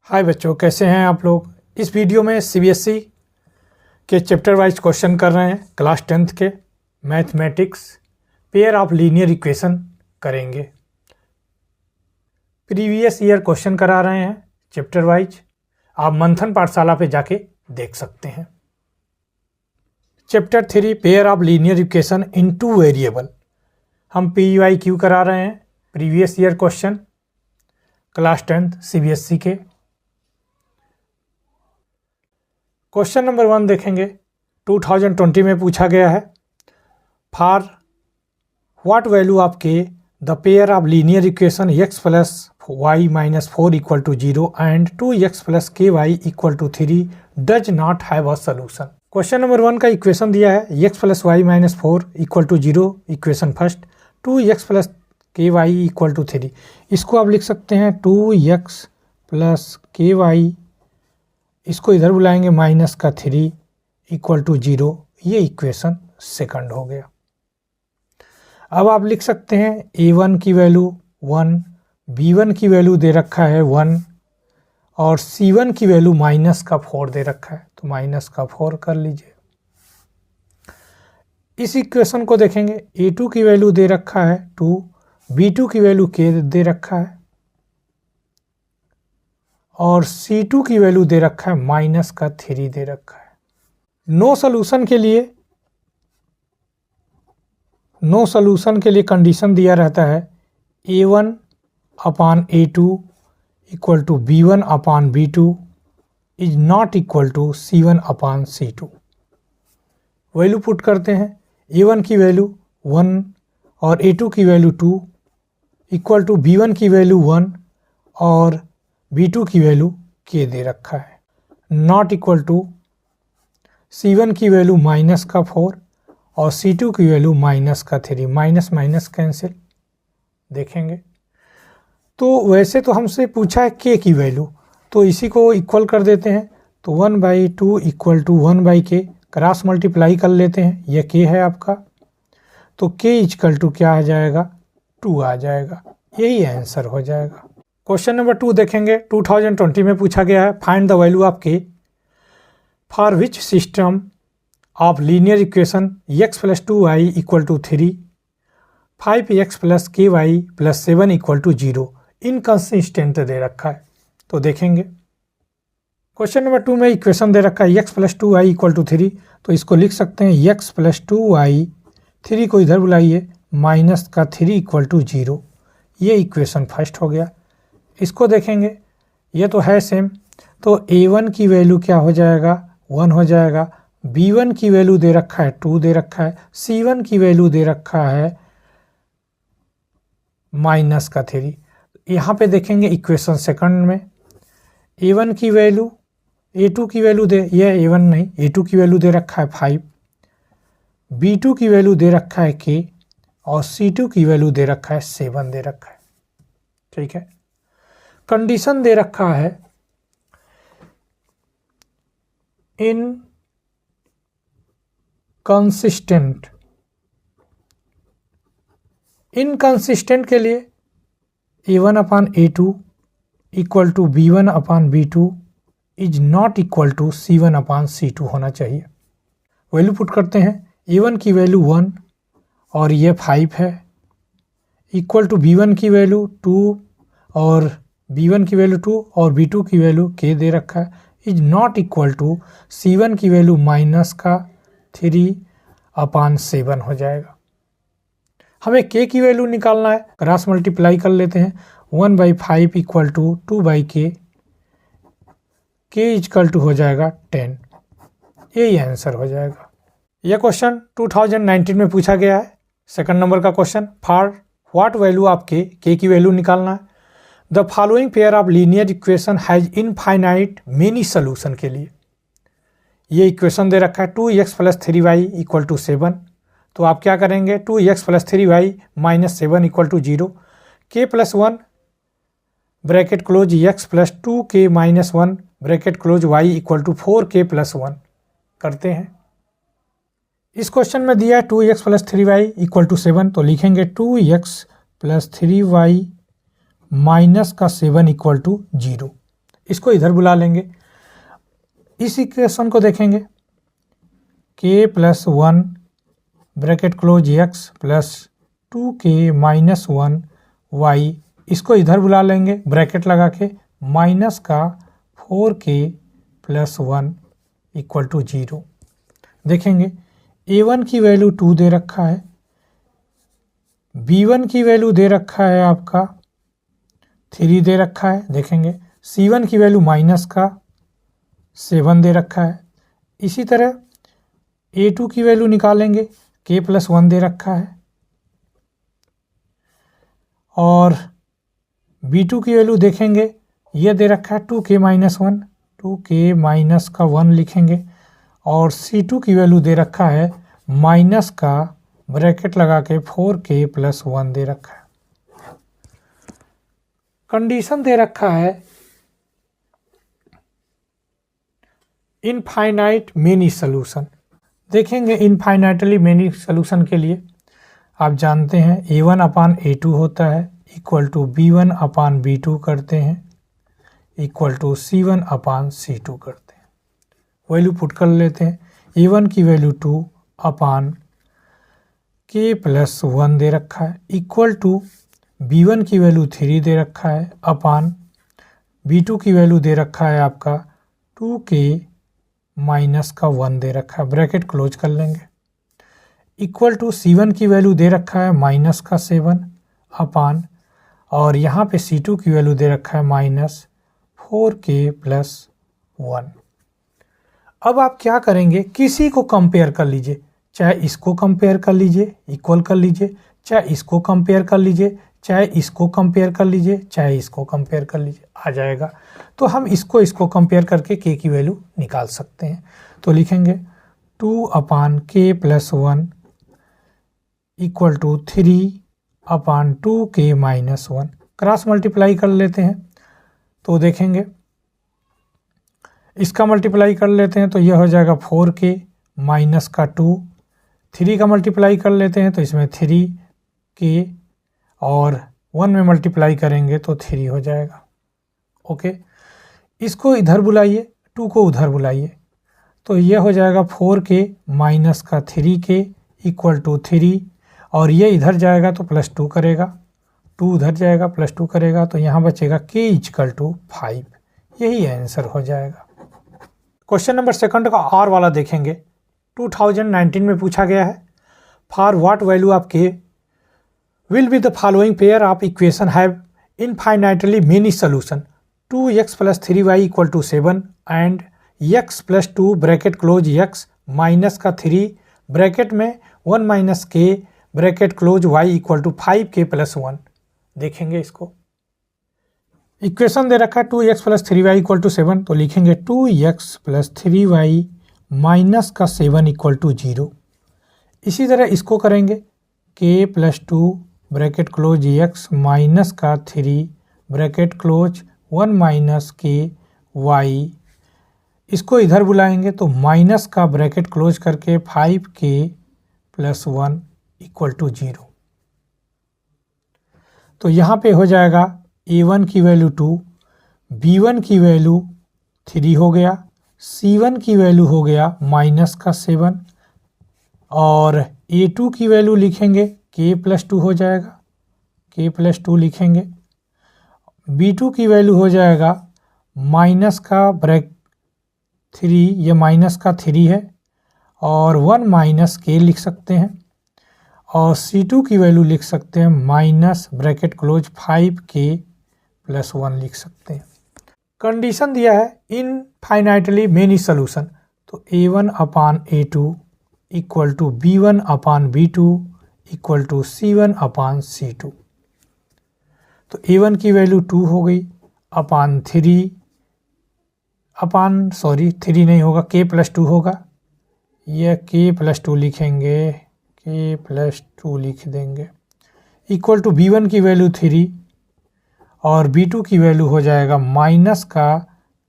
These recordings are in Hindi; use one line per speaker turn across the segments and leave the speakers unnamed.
हाय बच्चों, कैसे हैं आप लोग। इस वीडियो में सीबीएसई के चैप्टर वाइज क्वेश्चन कर रहे हैं। क्लास 10th के mathematics pair of linear equation करेंगे। प्रीवियस ईयर क्वेश्चन करा रहे हैं चैप्टर वाइज। आप मंथन पाठशाला पे जाके देख सकते हैं। Chapter 3 pair of linear equation in two variable, हम PYQ करा रहे हैं। Previous year question class 10th CBSE के। क्वेश्चन नंबर 1 देखेंगे। 2020 में पूछा गया है। For what value of k the pair of linear equation x plus y minus 4 equal to 0 and 2x plus k y equal to 3 does not have a solution. Question number 1 का इक्वेशन दिया है x plus y minus 4 equal to 0, equation first. 2x plus k y equal to 3, इसको आप लिख सकते हैं 2x प्लस के वाई, इसको इधर बुलाएंगे माइनस का 3 इक्वल टू 0। ये इक्वेशन सेकंड हो गया। अब आप लिख सकते हैं a1 की वैल्यू 1, b1 की वैल्यू दे रखा है 1 और c1 की वैल्यू माइनस का 4 दे रखा है, तो माइनस का 4 कर लीजिए। इस इक्वेशन को देखेंगे। a2 की वैल्यू दे रखा है 2, b2 की वैल्यू k दे रखा है और C2 की वैल्यू दे रखा है माइनस का 3 दे रखा है। नो सॉल्यूशन के लिए कंडीशन दिया रहता है a1 upon a2 equal to b1 upon b2 is not equal to c1 upon c2। Value put करते हैं। a1 की वैल्यू 1 और a2 की वैल्यू 2 इक्वल टू b1 की वैल्यू 1 और b2 की वैल्यू k दे रखा है, नॉट इक्वल टू c1 की वैल्यू माइनस का 4 और c2 की वैल्यू माइनस का 3। माइनस माइनस कैंसिल देखेंगे। तो वैसे तो हमसे पूछा है k की वैल्यू, तो इसी को इक्वल कर देते हैं। तो 1/2 equal to 1/k, cross multiply कर लेते हैं। यह k है आपका, तो k इक्वल टू क्या आ जाएगा 2 आ जाएगा। यही आंसर हो जाएगा। क्वेश्चन नंबर 2 देखेंगे। 2020 में पूछा गया है। Find the value of k for which system of linear equation x plus 2y equal to 3, 5x plus k y plus 7 equal to 0 inconsistent दे रखा है। तो देखेंगे। क्वेश्चन नंबर 2 में इक्वेशन दे रखा है x plus 2y equal to 3, तो इसको लिख सकते हैं x प्लस 2y, 3 को इधर बुलाइए, माइनस का 3 इक्वल टू 0। ये इक्वेशन फर्स्ट हो गया। इसको देखेंगे। ये तो है सेम, तो a1 की वैल्यू क्या हो जाएगा 1 हो जाएगा। b1 की वैल्यू दे रखा है 2 दे रखा है। c1 की वैल्यू दे रखा है माइनस का 3। यहाँ पे देखेंगे इक्वेशन सेकंड में a1 की वैल्यू, a2 की वैल्यू दे, ये a1 नहीं, a2 की वैल्यू दे रखा है 5, b2 की वैल्यू दे रखा है k और c2 की वैल्यू दे रखा है 7 दे रखा है। ठीक है। कंडीशन दे रखा है इनकंसिस्टेंट के लिए a1 upon a2 equal to b1 upon b2 is not equal to c1 upon c2 होना चाहिए। वैल्यू पुट करते हैं। a1 की वैल्यू 1 और ये 5 है, इक्वल टू b1 की वैल्यू 2 और b1 की वैल्यू 2 और b2 की वैल्यू k दे रखा है, is not equal to c1 की वैल्यू माइनस का 3 अपान 7 हो जाएगा। हमें k की वैल्यू निकालना है, क्रॉस मल्टीप्लाई कर लेते हैं। 1/5 equal to 2/k, k equal to हो जाएगा 10। यही आंसर हो जाएगा। यह क्वेश्चन 2019 में पूछा गया है। सेकंड नंबर का question. For what value of k की वैल्यू निकालना है। The following pair of linear equation has infinite many solution के लिए ये इक्वेशन दे रखा है 2x plus 3y equal to 7, तो आप क्या करेंगे 2x plus 3y minus 7 equal to 0, k plus 1 bracket close x plus 2k minus 1 bracket close y equal to 4k plus 1 करते हैं। इस क्वेश्चन में दिया है 2x plus 3y equal to 7, तो लिखेंगे 2x प्लस 3y माइनस का 7 इक्वल टू 0। इसको इधर बुला लेंगे। इस इक्वेशन को देखेंगे k plus 1 bracket close x plus 2k minus 1 y, इसको इधर बुला लेंगे ब्रैकेट लगा के, माइनस का 4k प्लस 1 इक्वल टू 0। देखेंगे a1 की वैल्यू 2 दे रखा है, b1 की वैल्यू दे रखा है आपका 3 दे रखा है। देखेंगे c1 की वैल्यू माइनस का 7 दे रखा है। इसी तरह a2 की वैल्यू निकालेंगे, k प्लस 1 दे रखा है, और b2 की वैल्यू देखेंगे यह दे रखा है 2k माइनस 1, 2k माइनस का 1 लिखेंगे, और c2 की वैल्यू दे रखा है माइनस का ब्रैकेट लगा के 4k प्लस 1 दे रखा है। कंडीशन दे रखा है इनफाइनाइट मेनी सॉल्यूशन। देखेंगे इनफाइनाइटली मेनी सॉल्यूशन के लिए आप जानते हैं a1 अपान a2 होता है equal to b1 upon b2 करते हैं equal to c1 upon c2 करते हैं। वैल्यू पुट कर लेते हैं। a1 की वैल्यू 2 अपान k प्लस 1 दे रखा है इक्वल टू b1 की वैल्यू 3 दे रखा है अपान b2 की वैल्यू दे रखा है आपका 2k माइनस का 1 दे रखा है, ब्रैकेट क्लोज कर लेंगे, इक्वल टू c1 की वैल्यू दे रखा है माइनस का 7 अपान, और यहाँ पे c2 की वैल्यू दे रखा है माइनस 4k प्लस 1। अब आप क्या करेंगे, किसी को कंपेयर कर लीजिए, चाहे इसको कंपेयर कर लीजिए इक्वल कर लीजिए, चाहे इसको कंपेयर कर लीजिए, चाहे इसको कंपेयर कर लीजिए, चाहे इसको कंपेयर कर लीजिए, आ जाएगा। तो हम इसको कंपेयर करके k की वैल्यू निकाल सकते हैं। तो लिखेंगे 2 upon k plus 1 equal to 3 upon 2k minus 1, cross multiply कर लेते हैं। तो देखेंगे इसका मल्टीप्लाई कर लेते हैं तो यह हो जाएगा 4k माइनस का 2, 3 का मल्टीप्लाई कर लेते हैं तो इसमें 3k, और 1 में मल्टीप्लाई करेंगे तो 3 हो जाएगा। ओके, इसको इधर बुलाइए, 2 को उधर बुलाइए, तो यह हो जाएगा 4k माइनस का 3k इक्वल टू 3, और ये इधर जाएगा तो प्लस 2 करेगा, 2 उधर जाएगा प्लस 2 करेगा, तो यहाँ बचेगा k इक्वल टू 5। यही आंसर हो जाएगा। क्वेश्चन नंबर सेकंड का आर वाला देखेंगे। 2019 में पूछा गया है, for what value of k will be the following pair of equation have infinitely many solution, 2x plus 3y equal to 7 and x plus 2 bracket close x minus का 3 ब्रैकेट में 1 minus k bracket close y equal to 5k plus 1। देखेंगे इसको, इक्वेशन दे रखा है 2x plus 3y equal to 7, तो लिखेंगे 2x प्लस 3y माइनस का 7 इक्वल टू 0। इसी तरह इसको करेंगे k plus 2 bracket close x minus का 3 bracket close 1 minus k y, इसको इधर बुलाएंगे तो माइनस का ब्रैकेट क्लोज करके 5k प्लस 1 इक्वल टू 0। तो यहाँ पे हो जाएगा a1 की वैल्यू 2, b1 की वैल्यू 3 हो गया, c1 की वैल्यू हो गया माइनस का 7, और a2 की वैल्यू लिखेंगे k प्लस 2 हो जाएगा, k प्लस 2 लिखेंगे, b2 की वैल्यू हो जाएगा माइनस का ब्रैक 3, ये माइनस का 3 है, और 1 माइनस k लिख सकते हैं, और c2 की वैल्यू लिख सकते हैं minus bracket close 5k plus 1 लिख सकते हैं। कंडीशन दिया है इनफाइनाइटली मेनी सॉल्यूशन, तो a1 upon a2 equal to b1 upon b2 equal to c1 upon c2। तो a1 की वैल्यू 2 हो गई अपान 3 3 नहीं होगा, k प्लस 2 होगा, यह k प्लस 2 लिखेंगे, k प्लस 2 लिख देंगे, इक्वल टू b1 की वैल्यू 3 और b2 की वैल्यू हो जाएगा माइनस का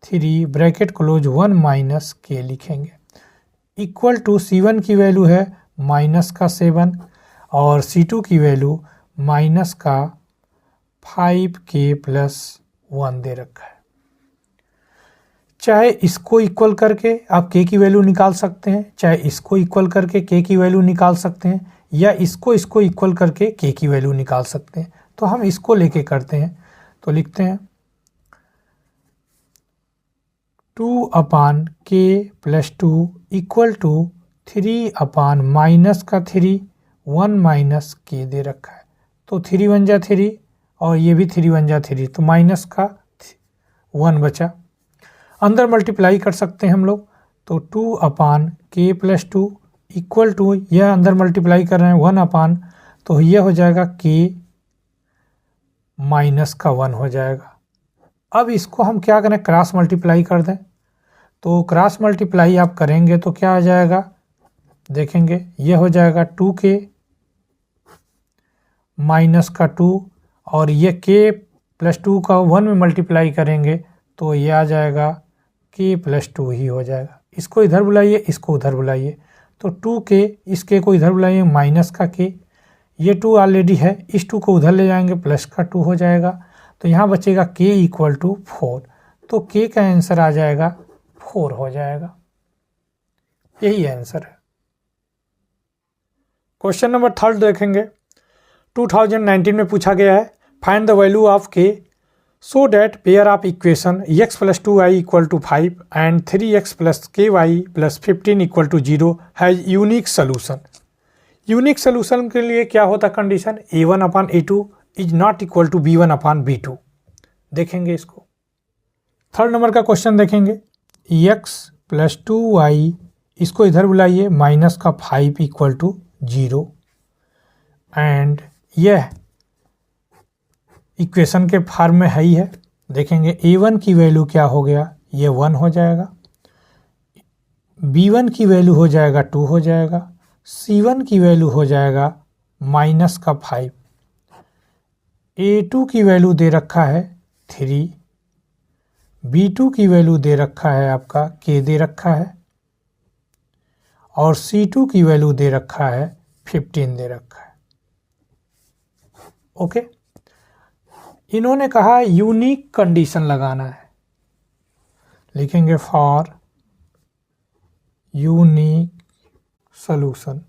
3 ब्रैकेट क्लोज 1 माइनस k लिखेंगे, इक्वल टू c1 की वैल्यू है माइनस का 7 और c2 की वैल्यू माइनस का 5k प्लस 1 दे रखा है। चाहे इसको इक्वल करके आप k की वैल्यू निकाल सकते हैं, चाहे इसको इक्वल करके k की वैल्यू निकाल सकते हैं, या इसको इक्वल करके k की वैल्यू निकाल सकते हैं। तो हम इसको लेके करते हैं, तो लिखते हैं 2/k + 2 = 3/- माइनस का 3 1 माइनस k दे रखा है, तो 3 1 जा 3 और ये भी 3 1 जा 3, तो माइनस का 1 बचा। अंदर मल्टीप्लाई कर सकते हैं हम लोग, तो 2/k + 2 = यह अंदर मल्टीप्लाई कर रहे हैं 1/, तो यह हो जाएगा k माइनस का 1 हो जाएगा। अब इसको हम क्या करें, क्रॉस मल्टीप्लाई कर दें, तो क्रॉस मल्टीप्लाई आप करेंगे तो क्या आ जाएगा, देखेंगे यह हो जाएगा 2k माइनस का 2, और ये k + 2 का 1 में मल्टीप्लाई करेंगे तो ये आ जाएगा k + 2 ही हो जाएगा। इसको इधर बुलाइए, इसको उधर बुलाइए, तो 2k इस k को इधर बुलाइए माइनस का k, ये 2 ऑलरेडी है, इस 2 को उधर ले जाएंगे प्लस का 2 हो जाएगा, तो यहाँ बचेगा k = 4, तो k का आंसर आ जाएगा 4 हो जाएगा। यही आंसर है। क्वेश्चन नंबर 3 देखेंगे। 2019 में पूछा गया है, find the value of k so that pair of equation x + 2y = 5 and 3x + ky + 15 = 0 has unique solution। Unique solution के लिए क्या होता condition, a1/a2 is not equal to b1/b2। देखेंगे इसको। 3rd नंबर का क्वेश्चन देखेंगे, x + 2y, इसको इधर बुलाइए माइनस का 5 = 0, एंड यह इक्वेशन के फॉर्म में है ही है। देखेंगे a1 की वैल्यू क्या हो गया, ये 1 हो जाएगा, b1 की वैल्यू हो जाएगा 2 हो जाएगा, c1 की वैल्यू हो जाएगा माइनस का 5, a2 की वैल्यू दे रखा है 3, b2 की वैल्यू दे रखा है आपका k दे रखा है, और c2 की वैल्यू दे रखा है 15 दे रखा है। ओके, इन्होंने कहा यूनिक कंडीशन लगाना है, लिखेंगे फॉर यूनिक सॉल्यूशन।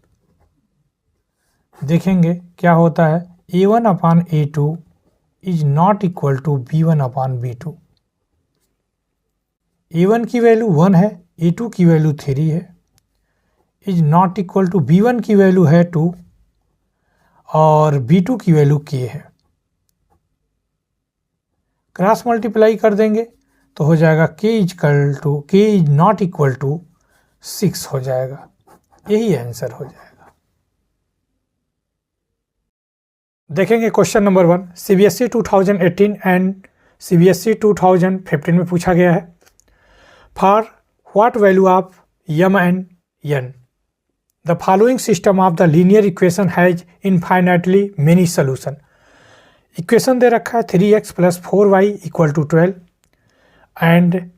देखेंगे क्या होता है, a1/a2 is not equal to b1/b2। a1 की वैल्यू 1 है, a2 की वैल्यू 3 है, is not equal to b1 की वैल्यू है 2 और b2 की वैल्यू k है। क्रॉस मल्टीप्लाई कर देंगे तो हो जाएगा k is not equal to 6 हो जाएगा। यही आंसर हो जाएगा। देखेंगे question number 1, CBSE 2018 and CBSE 2015 में पूछा गया है, for what value of m and n the following system of the linear equation has infinitely many solution. Equation दे रखा है 3x + 4y = 12 and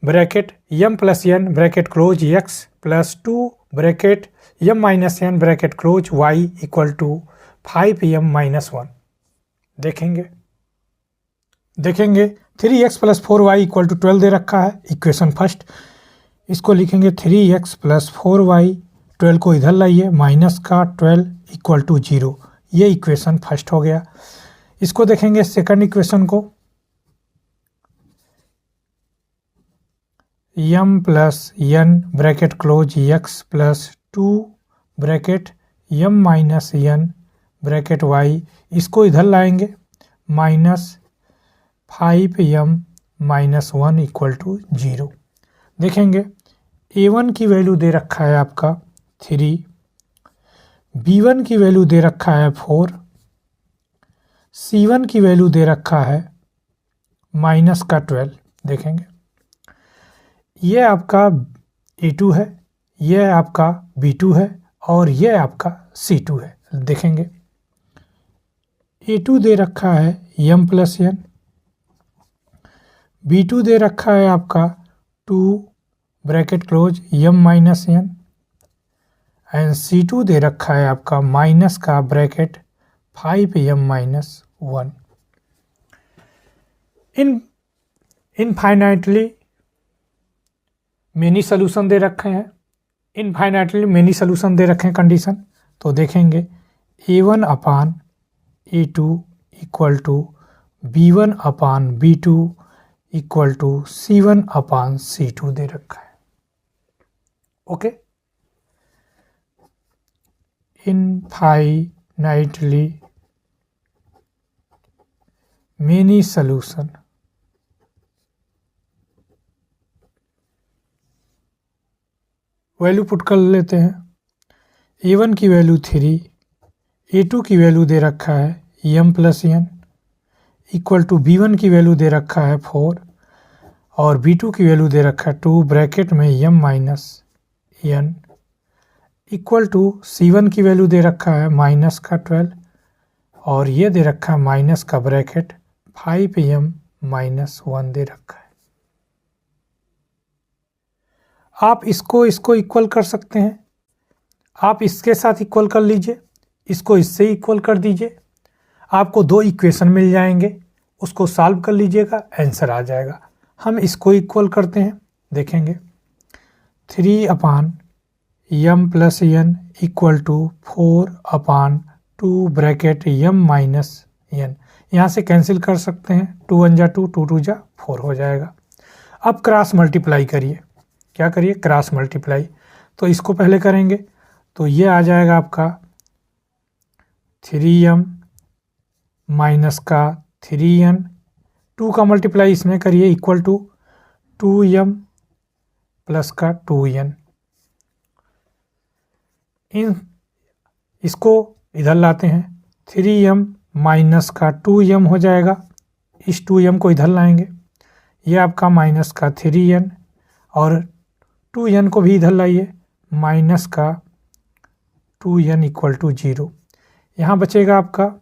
bracket m + n bracket close x + 2 bracket m - n bracket close y = 5m - 1। देखेंगे 3x + 4y = 12 दे रखा है, इक्वेशन फर्स्ट। इसको लिखेंगे 3x + 4y, 12 को इधर लाइए माइनस का 12 = 0, ये इक्वेशन फर्स्ट हो गया। इसको देखेंगे सेकंड इक्वेशन को, m + n bracket close x + 2 bracket m - n bracket y, इसको इधर लाएंगे -5m - 1 = 0। देखेंगे a1 की वैल्यू दे रखा है आपका 3, b1 की वैल्यू दे रखा है 4, c1 की वैल्यू दे रखा है माइनस का 12। देखेंगे ये आपका a2 है, ये आपका b2 है और ये आपका c2 है। देखेंगे a2 दे रखा है m + n, b2 दे रखा है आपका 2 bracket close m - n and c2 दे रखा है आपका माइनस का bracket 5m - 1। Infinitely many solution दे रखे हैं, इनफाइनाइटली मेनी सोल्यूशन दे रखे हैं कंडीशन, तो देखेंगे A1 upon A2 equal to B1 upon B2 equal to C1 upon C2 दे रखा है। Okay, infinitely many solution value put कर लेते हैं। A1 की वैल्यू 3, A2 की वैल्यू दे रखा है m plus n equal to B1 की वैल्यू दे रखा है 4 और B2 की वैल्यू दे रखा है 2 ब्रैकेट में m minus n equal to C1 की वैल्यू दे रखा है माइनस का 12 और ये दे रखा है माइनस का ब्रैकेट 5m माइनस 1 दे रखा है। आप इसको इक्वल कर सकते हैं, आप इसके साथ इक्वल कर लीजिए, इसको इससे इक्वल कर दीजिए, आपको दो इक्वेशन मिल जाएंगे, उसको सॉल्व कर लीजिएगा, आंसर आ जाएगा। हम इसको इक्वल करते हैं, देखेंगे 3 upon m plus n equal to 4 upon 2 bracket m minus n, यहाँ से कैंसिल कर सकते हैं, 2 1 जा 2, 2 2 जा 4 हो जाएगा। अब क्रॉस मल्टीप्लाई करिए, क्या करिए, क्रॉस मल्टीप्लाई। तो इसको पहले करेंगे तो ये आ जाएगा आपका 3m माइनस का 3n, 2 का मल्टीप्लाई इसमें करिए इक्वल टू 2m प्लस का 2n। इसको इधर लाते हैं, 3m माइनस का 2m हो जाएगा, इस 2m को इधर लाएंगे, ये आपका माइनस का 3n और 2n को भी इधर लाइए, माइनस का 2n इक्वल टू 0। यहाँ बचेगा आपका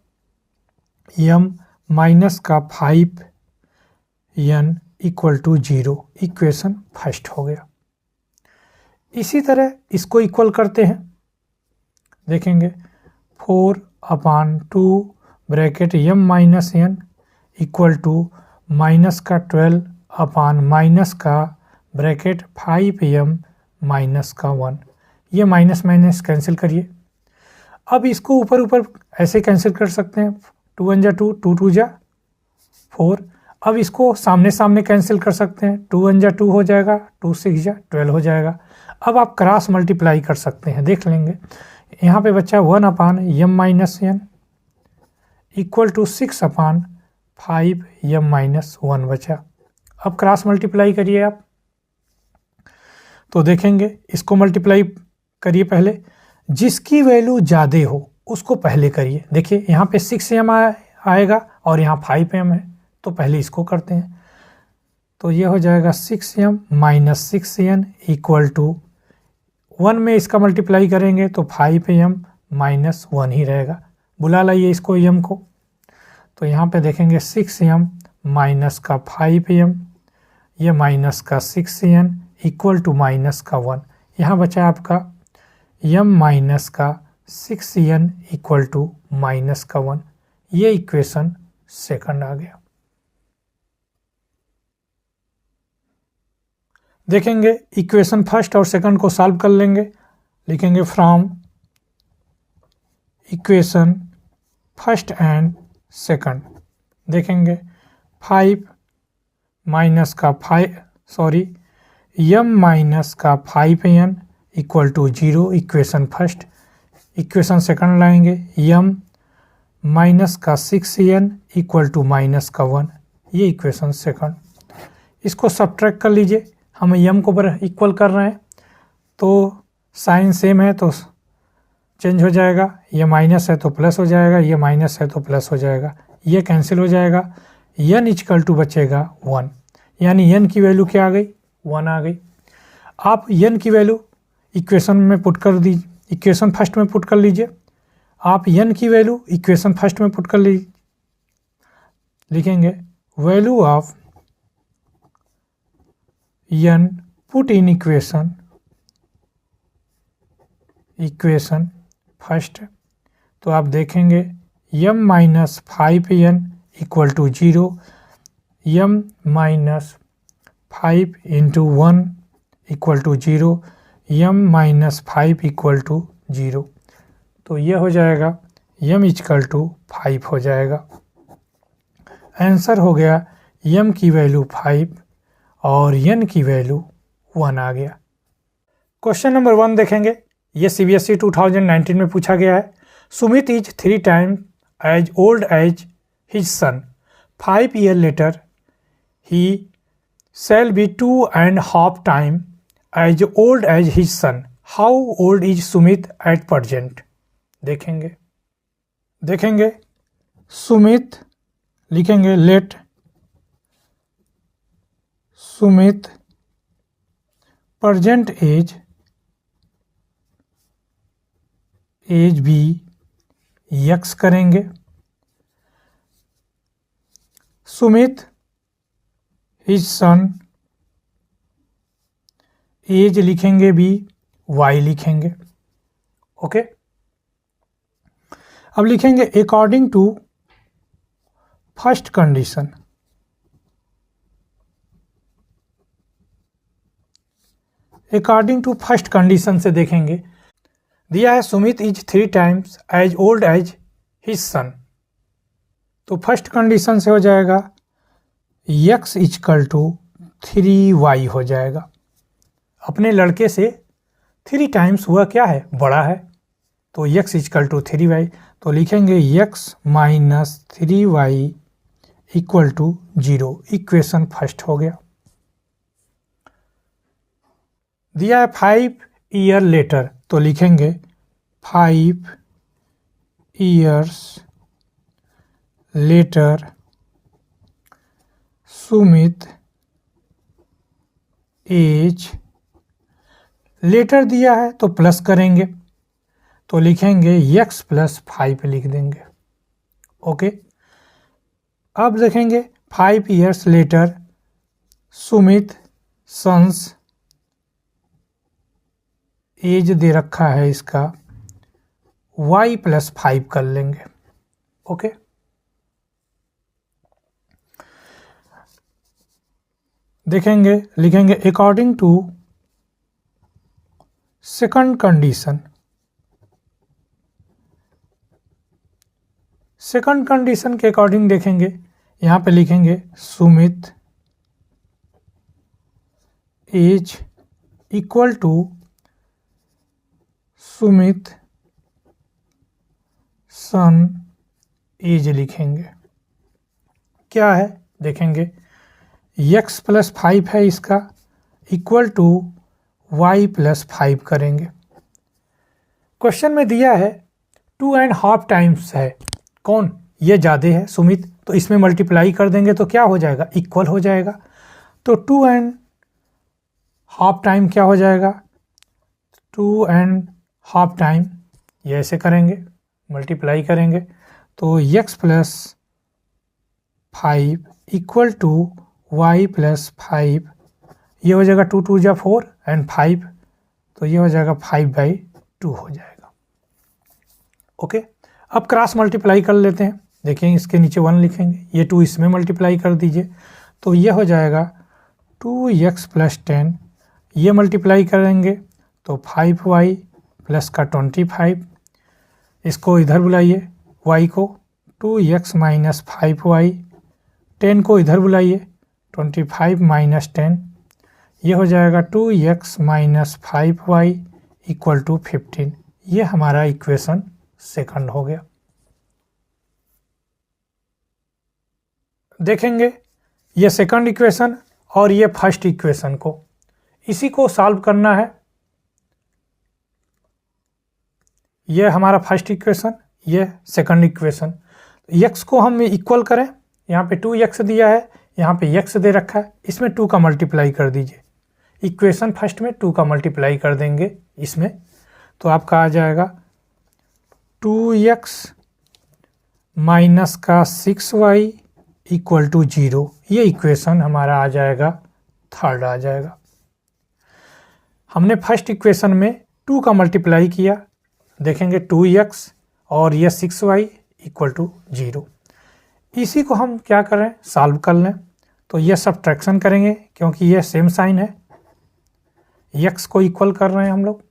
m माइनस का 5n equal to 0, equation first हो गया। इसी तरह इसको इक्वल करते हैं, देखेंगे 4 upon 2 bracket m minus n equal to minus का 12 अपान माइनस का ब्रैकेट 5m माइनस का 1, ये माइनस माइनस कैंसिल करिए। अब इसको ऊपर ऊपर ऐसे कैंसिल कर सकते हैं, 2 1 जा 2, 2 2 जा 4। अब इसको सामने सामने कैंसिल कर सकते हैं, 2 1 जा 2 हो जाएगा, 2 6 जा 12 हो जाएगा। अब आप क्रॉस मल्टीप्लाई कर सकते हैं, देख लेंगे यहाँ पे बच्चा 1 upon m minus n equal to 6 upon 5m minus 1 बचा। अब क्रॉस मल्टीप्लाई करिए आप, तो देखेंगे इसको मल्टीप्लाई करिए, पहले जिसकी वैल्यू ज़्यादा हो उसको पहले करिए। देखिए यहाँ पे 6m आएगा और यहाँ 5m है, तो पहले इसको करते हैं, तो ये हो जाएगा 6m minus 6n equal to 1 में इसका मल्टीप्लाई करेंगे तो 5m माइनस 1 ही रहेगा। बुला लाइए इसको m को, तो यहाँ पे देखेंगे 6m माइनस का 5m, ये माइनस का 6n इक्वल टू माइनस का 1, यहाँ बचा आपका m माइनस का 6n इक्वल टू माइनस का 1, ये इक्वेशन सेकंड आ गया। देखेंगे इक्वेशन फर्स्ट और सेकंड को सॉल्व कर लेंगे, लिखेंगे from equation first and second, देखेंगे 5 माइनस का m माइनस का 5n equal to 0, equation first. Equation second लाएंगे m माइनस का 6n इक्वल टू माइनस का 1, ये इक्वेशन सेकंड। इसको सब्ट्रैक्ट कर लीजिए, हम m को इक्वल कर रहे हैं तो साइन सेम है तो चेंज हो जाएगा, ये माइनस है तो प्लस हो जाएगा, ये माइनस है तो प्लस हो जाएगा, ये कैंसिल हो जाएगा, n इक्वल टू बचेगा 1, यानी n की वैल्यू क्या आ गई, 1 आ गई। आप n की वैल्यू इक्वेशन में पुट कर दीजिए, इक्वेशन फर्स्ट में पुट कर लीजिए, आप n की वैल्यू इक्वेशन फर्स्ट में पुट कर लीजिए, लिखेंगे value of n put in equation first, तो आप देखेंगे m minus 5n equal to 0, m minus 5 into 1 equal to 0, m minus 5 equal to 0। तो ये हो जाएगा m इक्वल टू 5 हो जाएगा। आंसर हो गया m की वैल्यू 5 और n की वैल्यू 1 आ गया। क्वेश्चन नंबर 1 देखेंगे। ये CBSE 2019 में पूछा गया है। Sumit is 3 times as old as his son. 5 years later he shall be 2.5 times as old as his son. How old is Sumit at present? देखेंगे सुमित लिखेंगे लेट सुमित प्रेजेंट एज भी यक्स करेंगे। सुमित हिज सन एज लिखेंगे भी वाई लिखेंगे। ओके, अब लिखेंगे according to first condition. According to first condition से देखेंगे, दिया है Sumit is 3 times as old as his son. तो फर्स्ट कंडीशन से हो जाएगा x इक्वल टू 3y हो जाएगा। अपने लड़के से 3 टाइम्स हुआ क्या है, बड़ा है, तो x इक्वल टू 3y। तो लिखेंगे x minus 3y equal to 0। Equation first हो गया। दिया है 5 years लेटर, तो लिखेंगे 5 years later Sumit age, later दिया है तो प्लस करेंगे, तो लिखेंगे x प्लस 5 लिख देंगे। ओके, अब देखेंगे 5 years later Sumit son's age दे रखा है इसका y प्लस 5 कर लेंगे। ओके, देखेंगे लिखेंगे according to second condition. Second condition के अकॉर्डिंग देखेंगे, यहाँ पे लिखेंगे Sumit age equal to Sumit son age लिखेंगे। क्या है देखेंगे, x प्लस 5 है इसका, इक्वल टू y प्लस 5 करेंगे। क्वेश्चन में दिया है 2.5 टाइम्स है, कौन, ये ज़्यादा है सुमित, तो इसमें मल्टीप्लाई कर देंगे तो क्या हो जाएगा, इक्वल हो जाएगा। तो 2.5 टाइम क्या हो जाएगा, 2.5 टाइम, ये ऐसे करेंगे मल्टीप्लाई करेंगे, तो x plus 5 equal to y plus 5, ये हो जाएगा 2 2 जा 4 एंड 5, तो ये हो जाएगा 5/2 हो जाएगा। ओके, अब क्रॉस मल्टीप्लाई कर लेते हैं। देखिए इसके नीचे 1 लिखेंगे, ये 2 इसमें मल्टीप्लाई कर दीजिए, तो ये हो जाएगा 2x प्लस 10, ये मल्टीप्लाई करेंगे तो 5y प्लस का 25, इसको इधर बुलाइए y को, 2x माइनस 5y, 10 को इधर बुलाइए 25 माइनस 10, ये हो जाएगा 2x minus 5y equal to 15। ये हमारा इक्वेशन सेकंड हो गया। देखेंगे ये सेकंड इक्वेशन और ये फर्स्ट इक्वेशन को, इसी को सॉल्व करना है। ये हमारा फर्स्ट इक्वेशन, ये सेकंड इक्वेशन। x को हम इक्वल करें, यहाँ पे 2x दिया है, यहाँ पे x दे रखा है, इसमें 2 का मल्टीप्लाई कर दीजिए। इक्वेशन फर्स्ट में 2 का मल्टीप्लाई कर देंगे इसमें, तो आपका आ जाएगा 2x माइनस का 6y इक्वल टू 0। ये इक्वेशन हमारा आ जाएगा, थर्ड आ जाएगा। हमने फर्स्ट इक्वेशन में 2 का मल्टीप्लाई किया, देखेंगे 2x और ये 6y इक्वल टू 0। इसी को हम क्या करें, सॉल्व कर लें, तो ये सब्ट्रैक्शन करेंगे क्योंकि ये सेम साइन है, x को इक्वल कर रहे हैं हम लोग,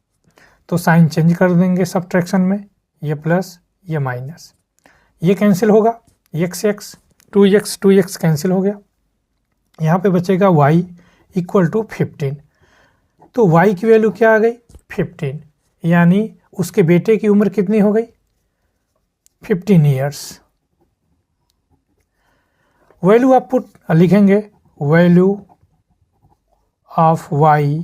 तो साइन चेंज कर देंगे सब्ट्रैक्शन में, ये प्लस ये माइनस, ये कैंसिल होगा, x 2x कैंसिल हो गया। यहाँ पे बचेगा y इक्वल टू 15। तो y की वैल्यू क्या आ गई 15, यानी उसके बेटे की उम्र कितनी हो गई 15 ईयर्स। वैल्यू आप लिखेंगे value of y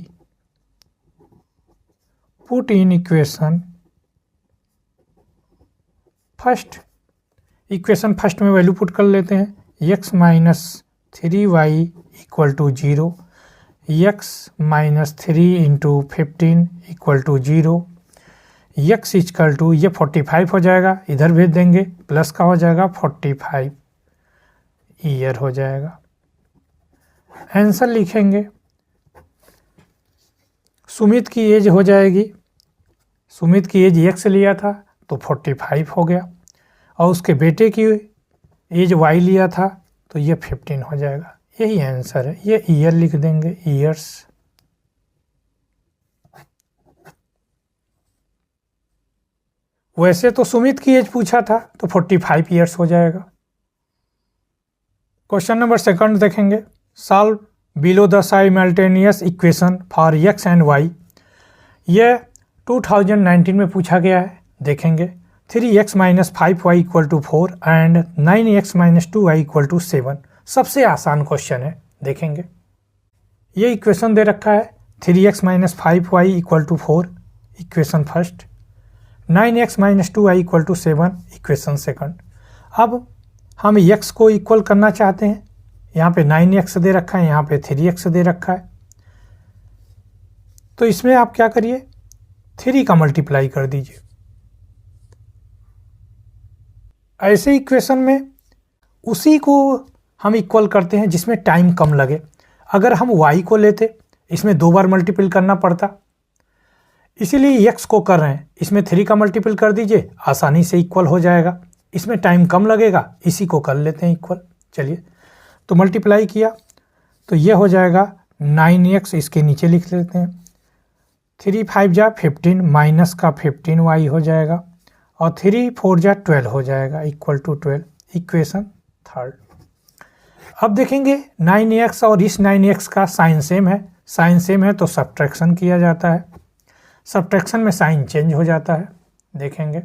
put in equation first. Equation first में वैल्यू पुट कर लेते हैं, x minus 3y equal to 0, x minus 3 into 15 equal to 0, x equal to ये 45 हो जाएगा, इधर भेज देंगे, प्लस का हो जाएगा 45 ईयर हो जाएगा। आंसर लिखेंगे, सुमित की एज हो जाएगी, सुमित की एज x लिया था तो 45 हो गया, और उसके बेटे की एज y लिया था तो ये 15 हो जाएगा। यही आंसर है, ये ईयर लिख देंगे, ईयर्स। वैसे तो सुमित की एज पूछा था तो 45 ईयर्स हो जाएगा। क्वेश्चन नंबर सेकंड देखेंगे, solve below the simultaneous equation for x and y। ये 2019 में पूछा गया है, देखेंगे 3x minus 5y equal to 4 and 9x minus 2y equal to 7। सबसे आसान क्वेश्चन है, देखेंगे ये इक्वेशन दे रखा है 3x minus 5y equal to 4 equation first, 9x minus 2y equal to 7 equation second. अब हम x को इक्वल करना चाहते हैं, यहाँ पे 9x दे रखा है, यहाँ पे 3x दे रखा है, तो इसमें आप क्या करिए 3 का मल्टीप्लाई कर दीजिए। ऐसे इक्वेशन में उसी को हम इक्वल करते हैं जिसमें टाइम कम लगे। अगर हम y को लेते, इसमें 2 बार मल्टीपल करना पड़ता, इसीलिए x को कर रहे हैं, इसमें 3 का मल्टीपल कर दीजिए, आसानी से इक्वल हो जाएगा, इसमें टाइम कम लगेगा, इसी को कर लेते हैं इक्वल। चलिए, तो मल्टीप्लाई किया तो ये हो जाएगा 9x, इसके नीचे लिख लेते हैं, 3 5 जा 15 माइनस का 15y हो जाएगा, और 3 4 जा 12 हो जाएगा इक्वल टू 12, इक्वेशन थर्ड। अब देखेंगे 9x और इस 9x का साइन सेम है, साइन सेम है तो सब्ट्रैक्शन किया जाता है, सब्ट्रैक्शन में साइन चेंज हो जाता है, देखेंगे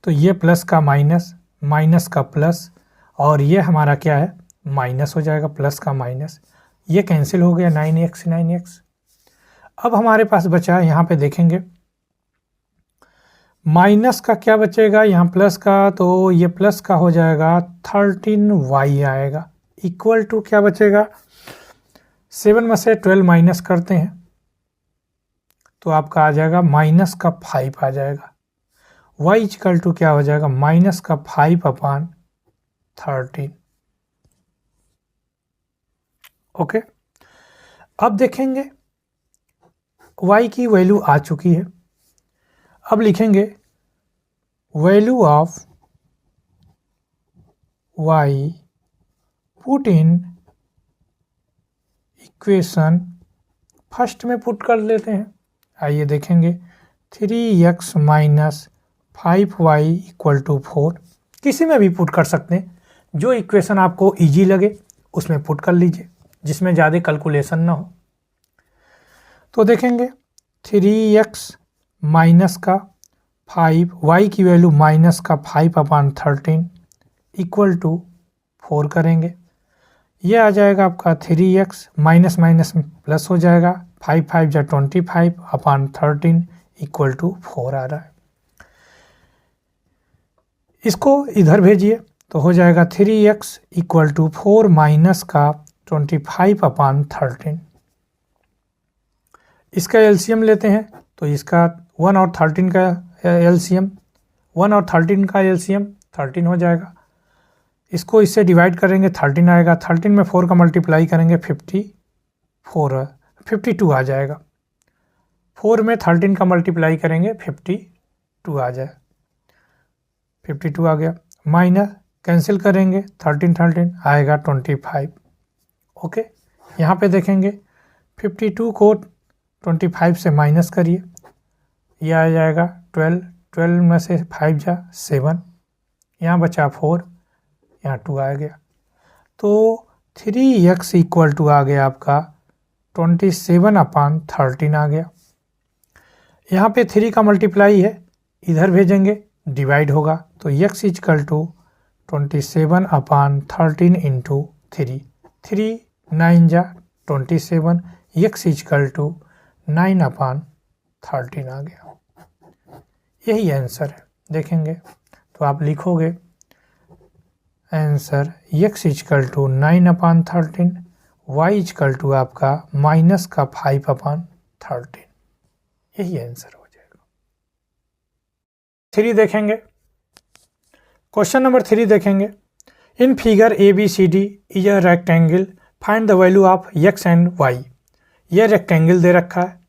तो ये प्लस का माइनस, माइनस का प्लस, और ये हमारा क्या है माइनस हो जाएगा, प्लस का माइनस, ये कैंसिल हो गया 9x 9x। अब हमारे पास बचा यहाँ पे देखेंगे माइनस का क्या बचेगा, यहाँ प्लस का, तो ये प्लस का हो जाएगा 13y आएगा, इक्वल टू क्या बचेगा 7 में से 12 माइनस करते हैं तो आपका आ जाएगा माइनस का 5 आ जाएगा, y इक्वल टू क्या हो जाएगा माइनस का 5 अपॉन 13। ओके, अब देखेंगे y की वैल्यू आ चुकी है, अब लिखेंगे value of y put in equation first में पुट कर लेते हैं। आइए देखेंगे 3x minus 5y equal to 4, किसी में भी पुट कर सकते हैं, जो इक्वेशन आपको इजी लगे उसमें पुट कर लीजिए, जिसमें ज़्यादा कैलकुलेशन ना हो। तो देखेंगे 3x माइनस का 5, y की वैल्यू माइनस का 5 अपॉन 13 इक्वल टू 4 करेंगे, ये आ जाएगा आपका 3x माइनस माइनस प्लस हो जाएगा, 5 5 जा 25 अपॉन 13 इक्वल टू 4 आ रहा है। इसको इधर भेजिए तो हो जाएगा 3x इक्वल टू 4 माइनस का 25 अपॉन 13। इसका एलसीएम लेते हैं तो इसका 1 और 13 का एलसीएम, 1 और 13 का एलसीएम 13 हो जाएगा, इसको इससे डिवाइड करेंगे 13 आएगा, 13 में 4 का मल्टीप्लाई करेंगे 52 आ जाएगा, 4 में 13 का मल्टीप्लाई करेंगे 52 आ जाए, 52 आ गया, माइनस कैंसिल करेंगे 13 आएगा 25। ओके, यहाँ पे देखेंगे 52 को 25 से माइनस करिए, ये आ जाएगा 12, 12 में से 5 जा 7, यहाँ बचा 4, यहाँ 2 आ गया। तो 3x इक्वल टू आ गया आपका 27/13 आ गया। यहाँ पे 3 का मल्टीप्लाई है, इधर भेजेंगे डिवाइड होगा, तो x इक्वल टू 27/13 इंटू 3, 3 9 जा 27, x इक्वल टू 9/13 आ गया। यही आंसर है। देखेंगे तो आप लिखोगे answer x equal to 9/13, y equal to आपका माइनस का 5/13, यही आंसर हो जाएगा। 3 देखेंगे, क्वेश्चन नंबर 3 देखेंगे। In figure ABCD is a rectangle, find the value of x and y। यह रेक्टेंगल दे रखा है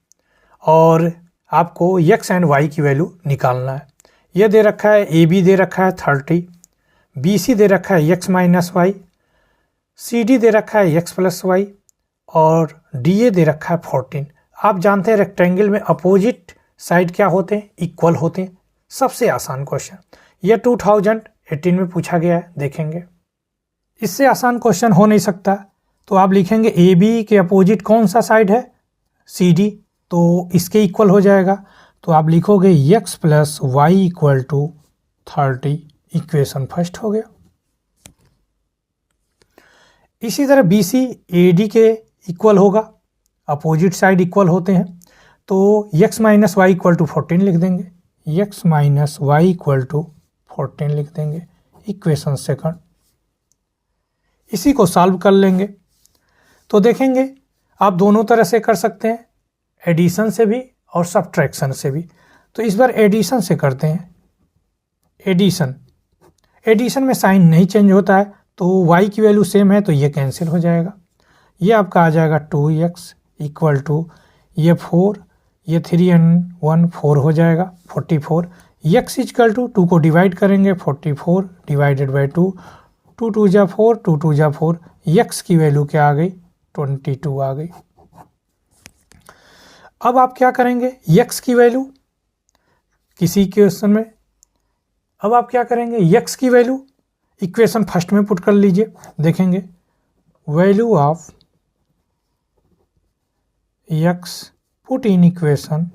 और आपको x एंड y की वैल्यू निकालना है। यह दे रखा है AB दे रखा है 30, BC दे रखा है x माइनस वाई, CD दे रखा है x प्लस वाई और DA दे रखा है 14। आप जानते हैं रेक्टेंगल में अपोजिट साइड क्या होते हैं, इक्वल होते हैं। सबसे आसान क्वेश्चन, यह 2018 में पूछा गया है। देखेंगे इससे आसान क्वेश्चन हो नहीं सकता। तो आप लिखेंगे AB के अपोजिट कौन सा साइड है, CD, तो इसके इक्वल हो जाएगा। तो आप लिखोगे x plus y equal to 30, equation first हो गया। इसी तरह BC AD के इक्वल होगा, अपोजिट साइड इक्वल होते हैं, तो x minus y equal to 14 लिख देंगे, x minus y equal to 14 लिख देंगे, इक्वेशन सेकंड। इसी को सॉल्व कर लेंगे तो देखेंगे आप दोनों तरह से कर सकते हैं, एडिशन से भी और सब्ट्रैक्शन से भी। तो इस बार एडिशन से करते हैं। एडिशन में साइन नहीं चेंज होता है, तो y की वैल्यू सेम है तो ये कैंसिल हो जाएगा। ये आपका आ जाएगा 2x इक्वल टू ये 4, ये 3 एंड 1 4 हो जाएगा 44। x इक्वल टू 2 को डिवाइड करेंगे, 44 डिवाइडेड बाई 2, 2 2 जा 4, 2 2 जा 4, x की वैल्यू क्या आ गई, 22 आ गई। अब आप क्या करेंगे, x की वैल्यू किसी क्वेश्चन में, अब आप क्या करेंगे, x की वैल्यू इक्वेशन फर्स्ट में पुट कर लीजिए। देखेंगे value of x put in equation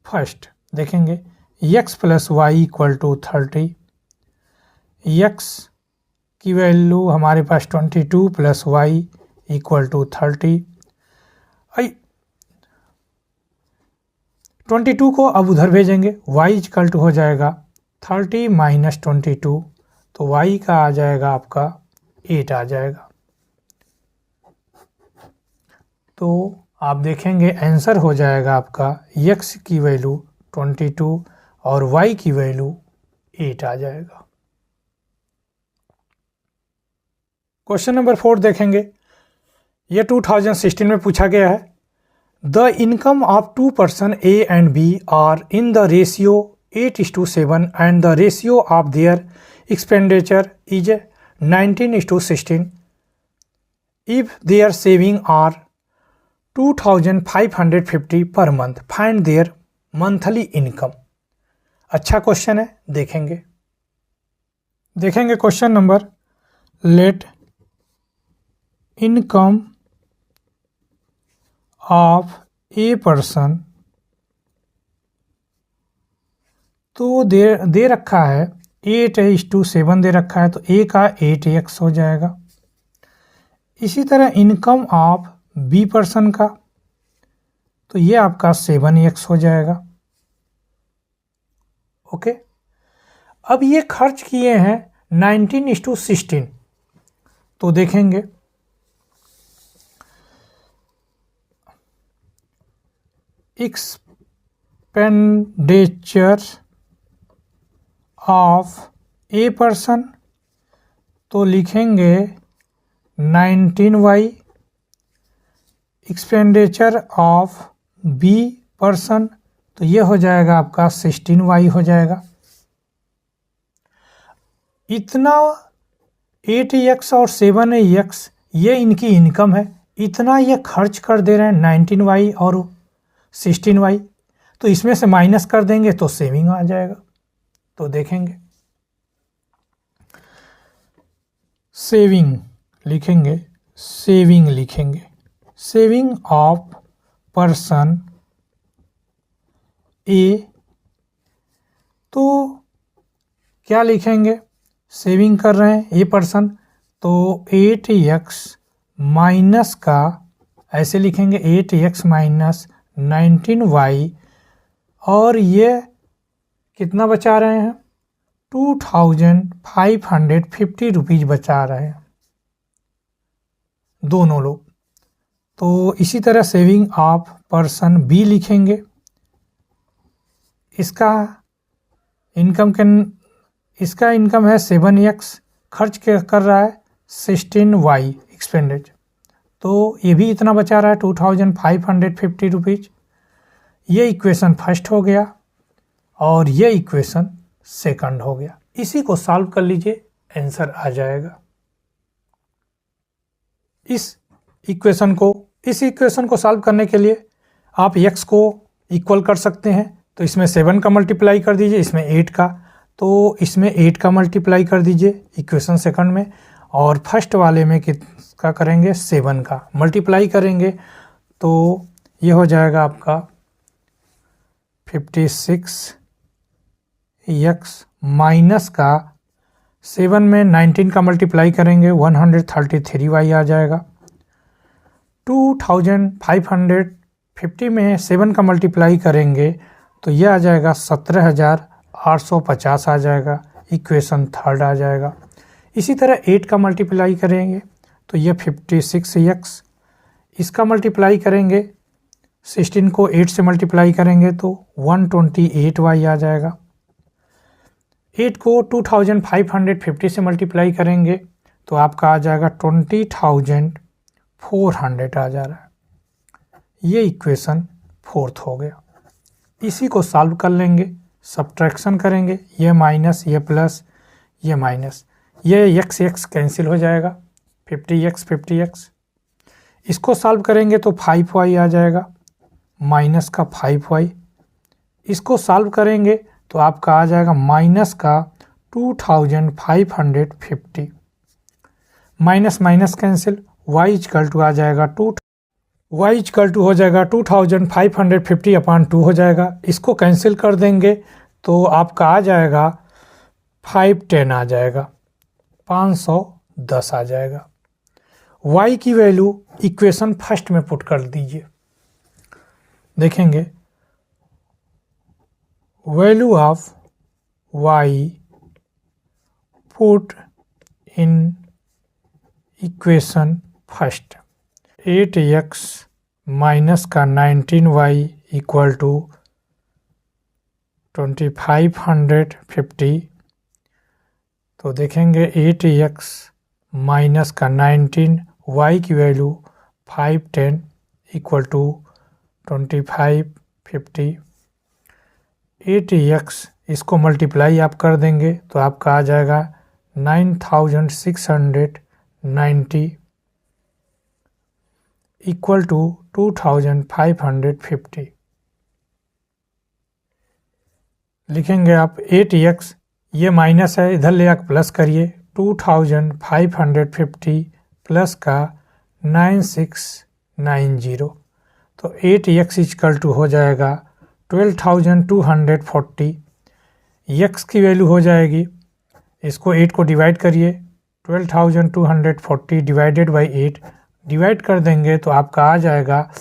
first. देखेंगे x plus y equal to 30, x की वैल्यू हमारे पास 22 प्लस वाई इक्वल टू 30। 22 को अब उधर भेजेंगे, y इक्वल टू हो जाएगा 30 माइनस 22, तो y का आ जाएगा आपका 8 आ जाएगा। तो आप देखेंगे आंसर हो जाएगा आपका x की वैल्यू 22 और y की वैल्यू 8 आ जाएगा। क्वेश्चन नंबर 4 देखेंगे, ये 2016 में पूछा गया है। The income of 2 person A and B are in the ratio 8:7 and the ratio of their expenditure is 19:16 if their saving are 2550 per month, find their monthly income. अच्छा क्वेश्चन है, देखेंगे question number, let income of A person, तो दे रखा है 8:7 दे रखा है, तो ए का 8x हो जाएगा। इसी तरह इनकम ऑफ बी पर्सन का, तो ये आपका 7x हो जाएगा। ओके, अब ये खर्च किए हैं 19:16, तो देखेंगे एक्सपेंडिचर ऑफ ए पर्सन, तो लिखेंगे 19y, expenditure of B person, तो ये हो जाएगा आपका 16y हो जाएगा। इतना 8x और 7x ये इनकी इनकम है, इतना ये खर्च कर दे रहे हैं 19y और 16y, तो इसमें से माइनस कर देंगे तो सेविंग आ जाएगा। तो देखेंगे सेविंग लिखेंगे, सेविंग ऑफ पर्सन ए। तो क्या लिखेंगे, सेविंग कर रहे हैं ए पर्सन, तो 8x माइनस का ऐसे लिखेंगे 8x माइनस 19y, और ये कितना बचा रहे हैं 2550 रुपीज़ बचा रहे हैं दोनों लोग। तो इसी तरह सेविंग ऑफ पर्सन बी लिखेंगे, इसका इनकम है 7x, खर्च कर रहा है 16y एक्सपेंडेड, तो ये भी इतना बचा रहा है 2550 रुपीज़। ये इक्वेशन फर्स्ट हो गया और ये इक्वेशन सेकंड हो गया। इसी को सॉल्व कर लीजिए, आंसर आ जाएगा। इस इक्वेशन को सॉल्व करने के लिए आप x को इक्वल कर सकते हैं, तो इसमें 7 का मल्टीप्लाई कर दीजिए, इसमें 8 का, तो इसमें 8 का मल्टीप्लाई कर दीजिए इक्वेशन सेकंड में, और फर्स्ट वाले में किसका करेंगे 7 का मल्टीप्लाई करेंगे, तो ये हो जाएगा आपका 56x माइनस का 7 में 19 का मल्टीप्लाई करेंगे 133y आ जाएगा। 2550 में 7 का मल्टीप्लाई करेंगे तो ये आ जाएगा 17,850 आ जाएगा, इक्वेशन थर्ड आ जाएगा। इसी तरह 8 का मल्टीप्लाई करेंगे तो ये 56x, इसका मल्टीप्लाई करेंगे 16 को 8 से मल्टीप्लाई करेंगे तो 128y आ जाएगा। 8 को 2550 से मल्टीप्लाई करेंगे तो आपका आ जाएगा 20,400 आ जा रहा है। ये इक्वेशन फोर्थ हो गया। इसी को सॉल्व कर लेंगे, सब्ट्रैक्शन करेंगे, ये माइनस ये प्लस ये माइनस, ये x कैंसिल हो जाएगा, 50x। इसको सॉल्व करेंगे तो 5y आ जाएगा, माइनस का 5y। इसको सॉल्व करेंगे तो आपका आ जाएगा माइनस का 2550, minus minus cancel, y equal to आ जाएगा y इक्वल टू हो जाएगा 2550 अपॉन 2 हो जाएगा। इसको कैंसिल कर देंगे तो आपका आ जाएगा 510 आ जाएगा, 510 आ जाएगा। y की वैल्यू इक्वेशन फर्स्ट में पुट कर दीजिए, देखेंगे value of y put in equation first, 8x minus का 19y इक्वल टू 2550, तो देखेंगे 8x माइनस का 19y की वैल्यू 510 इक्वल टू 2550, 8x इसको मल्टीप्लाई आप कर देंगे तो आपका आ जाएगा 9690 इक्वल टू 2550। लिखेंगे आप 8x, ये माइनस है इधर ले आकर प्लस करिए, 2550 प्लस का 9690, तो 8x इक्वल टू हो जाएगा 12,240। x की वैल्यू हो जाएगी, इसको 8 को डिवाइड करिए, 12,240 डिवाइडेड बाई 8 डिवाइड कर देंगे तो आपका आ जाएगा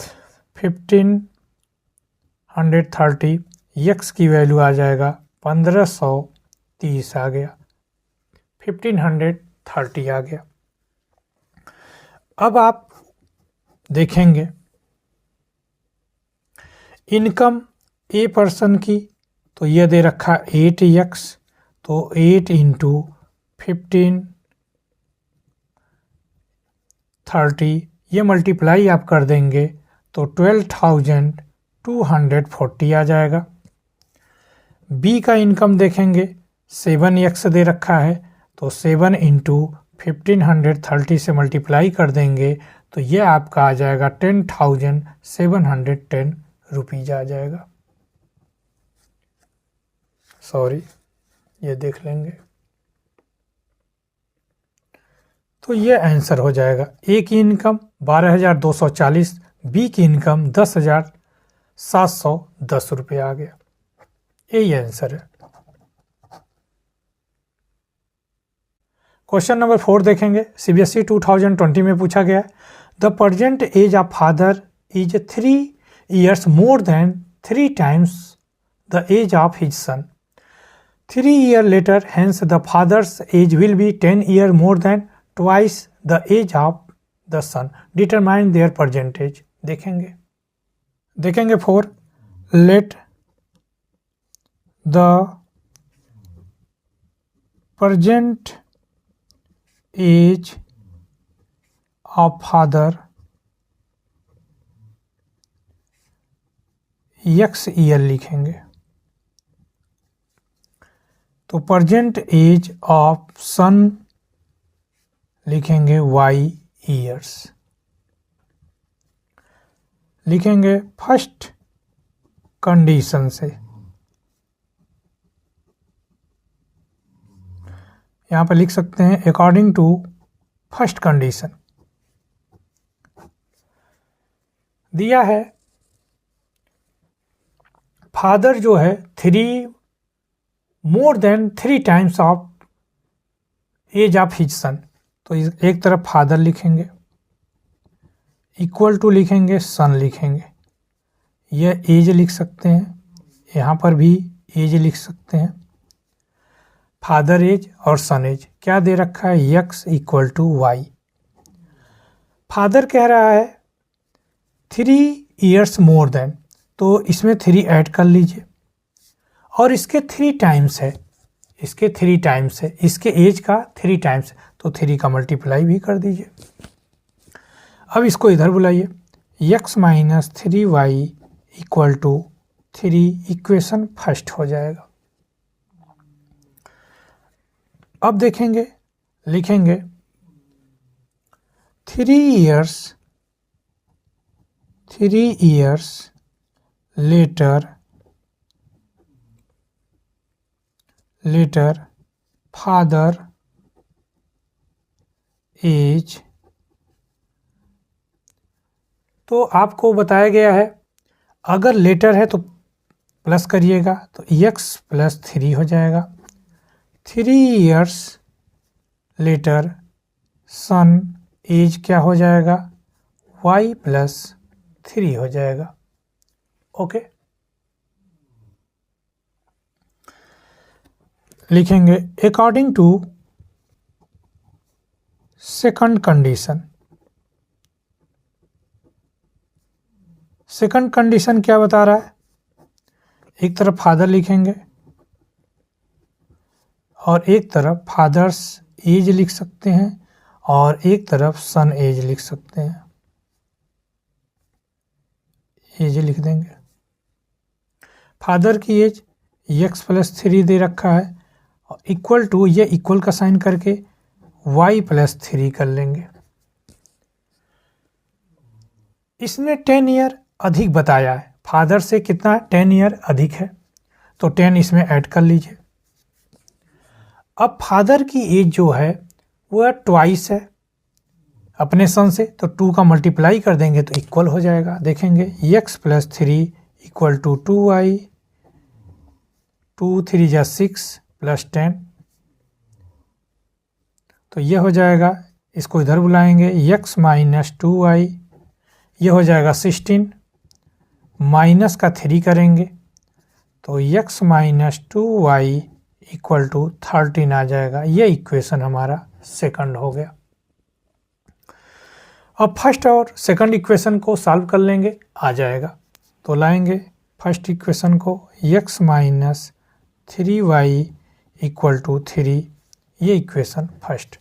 1530। x की वैल्यू आ जाएगा 1530 आ गया, 1530 आ गया। अब आप देखेंगे इनकम ए पर्सन की, तो ये दे रखा 8x, तो 8 इंटू 1530, ये मल्टीप्लाई आप कर देंगे तो 12,240 आ जाएगा। बी का इनकम देखेंगे 7x दे रखा है, तो 7 इंटू 1530 से मल्टीप्लाई कर देंगे तो ये आपका आ जाएगा 10,710 रुपीज आ जाएगा। सॉरी, ये देख लेंगे। तो ये आंसर हो जाएगा। ए की इनकम 12,240, बी की इनकम 10,710 रुपये आ गया। यही आंसर है। क्वेश्चन नंबर 4 देखेंगे। सीबीएसई 2020 में पूछा गया, the present age of father is 3 years more than 3 times the age of his son. 3 years later, hence the father's age will be 10 years more than twice the age of the son. Determine their percentage. देखेंगे 4. Let the present age of father x year लिखेंगे। तो प्रेजेंट एज ऑफ सन लिखेंगे y ईयर्स। लिखेंगे फर्स्ट कंडीशन से। यहां पर लिख सकते हैं अकॉर्डिंग टू फर्स्ट कंडीशन। दिया है फादर जो है 3 more than 3 times of age of his son. तो एक तरफ फादर लिखेंगे, इक्वल टू लिखेंगे, सन लिखेंगे। यह एज लिख सकते हैं, यहाँ पर भी एज लिख सकते हैं। फादर एज और सन एज क्या दे रखा है, x equal to y. Father कह रहा है 3 years मोर देन, तो इसमें 3 ऐड कर लीजिए और इसके 3 टाइम्स है, इसके 3 टाइम्स है, इसके एज का 3 टाइम्स है, तो 3 का मल्टीप्लाई भी कर दीजिए। अब इसको इधर बुलाइए, x minus 3y equal to 3 equation first हो जाएगा। अब देखेंगे, लिखेंगे 3 years later father age। तो आपको बताया गया है अगर लेटर है तो प्लस करिएगा, तो x प्लस 3 हो जाएगा। 3 years लेटर सन एज क्या हो जाएगा, y प्लस 3 हो जाएगा। ओके, लिखेंगे according to second condition. Second condition क्या बता रहा है, एक तरफ फादर लिखेंगे और एक तरफ फादर्स एज लिख सकते हैं और एक तरफ सन एज लिख सकते हैं। एज लिख देंगे। फादर की एज x प्लस 3 दे रखा है, इक्वल टू ये इक्वल का साइन करके y प्लस 3 कर लेंगे। इसने 10 ईयर अधिक बताया है, फादर से कितना 10 ईयर अधिक है, तो 10 इसमें ऐड कर लीजिए। अब फादर की एज जो है वो ट्वाइस है अपने सन से, तो 2 का मल्टीप्लाई कर देंगे तो इक्वल हो जाएगा। देखेंगे x plus 3 equal to 2y, 2 3 जा 6 प्लस 10, तो ये हो जाएगा। इसको इधर बुलाएंगे, x माइनस 2y, ये हो जाएगा 16, माइनस का 3 करेंगे तो x minus 2y equal to 13 आ जाएगा। ये इक्वेशन हमारा सेकंड हो गया। अब फर्स्ट और सेकंड इक्वेशन को सॉल्व कर लेंगे, आ जाएगा। तो लाएंगे फर्स्ट इक्वेशन को, x minus 3y equal to 3, ये इक्वेशन फर्स्ट।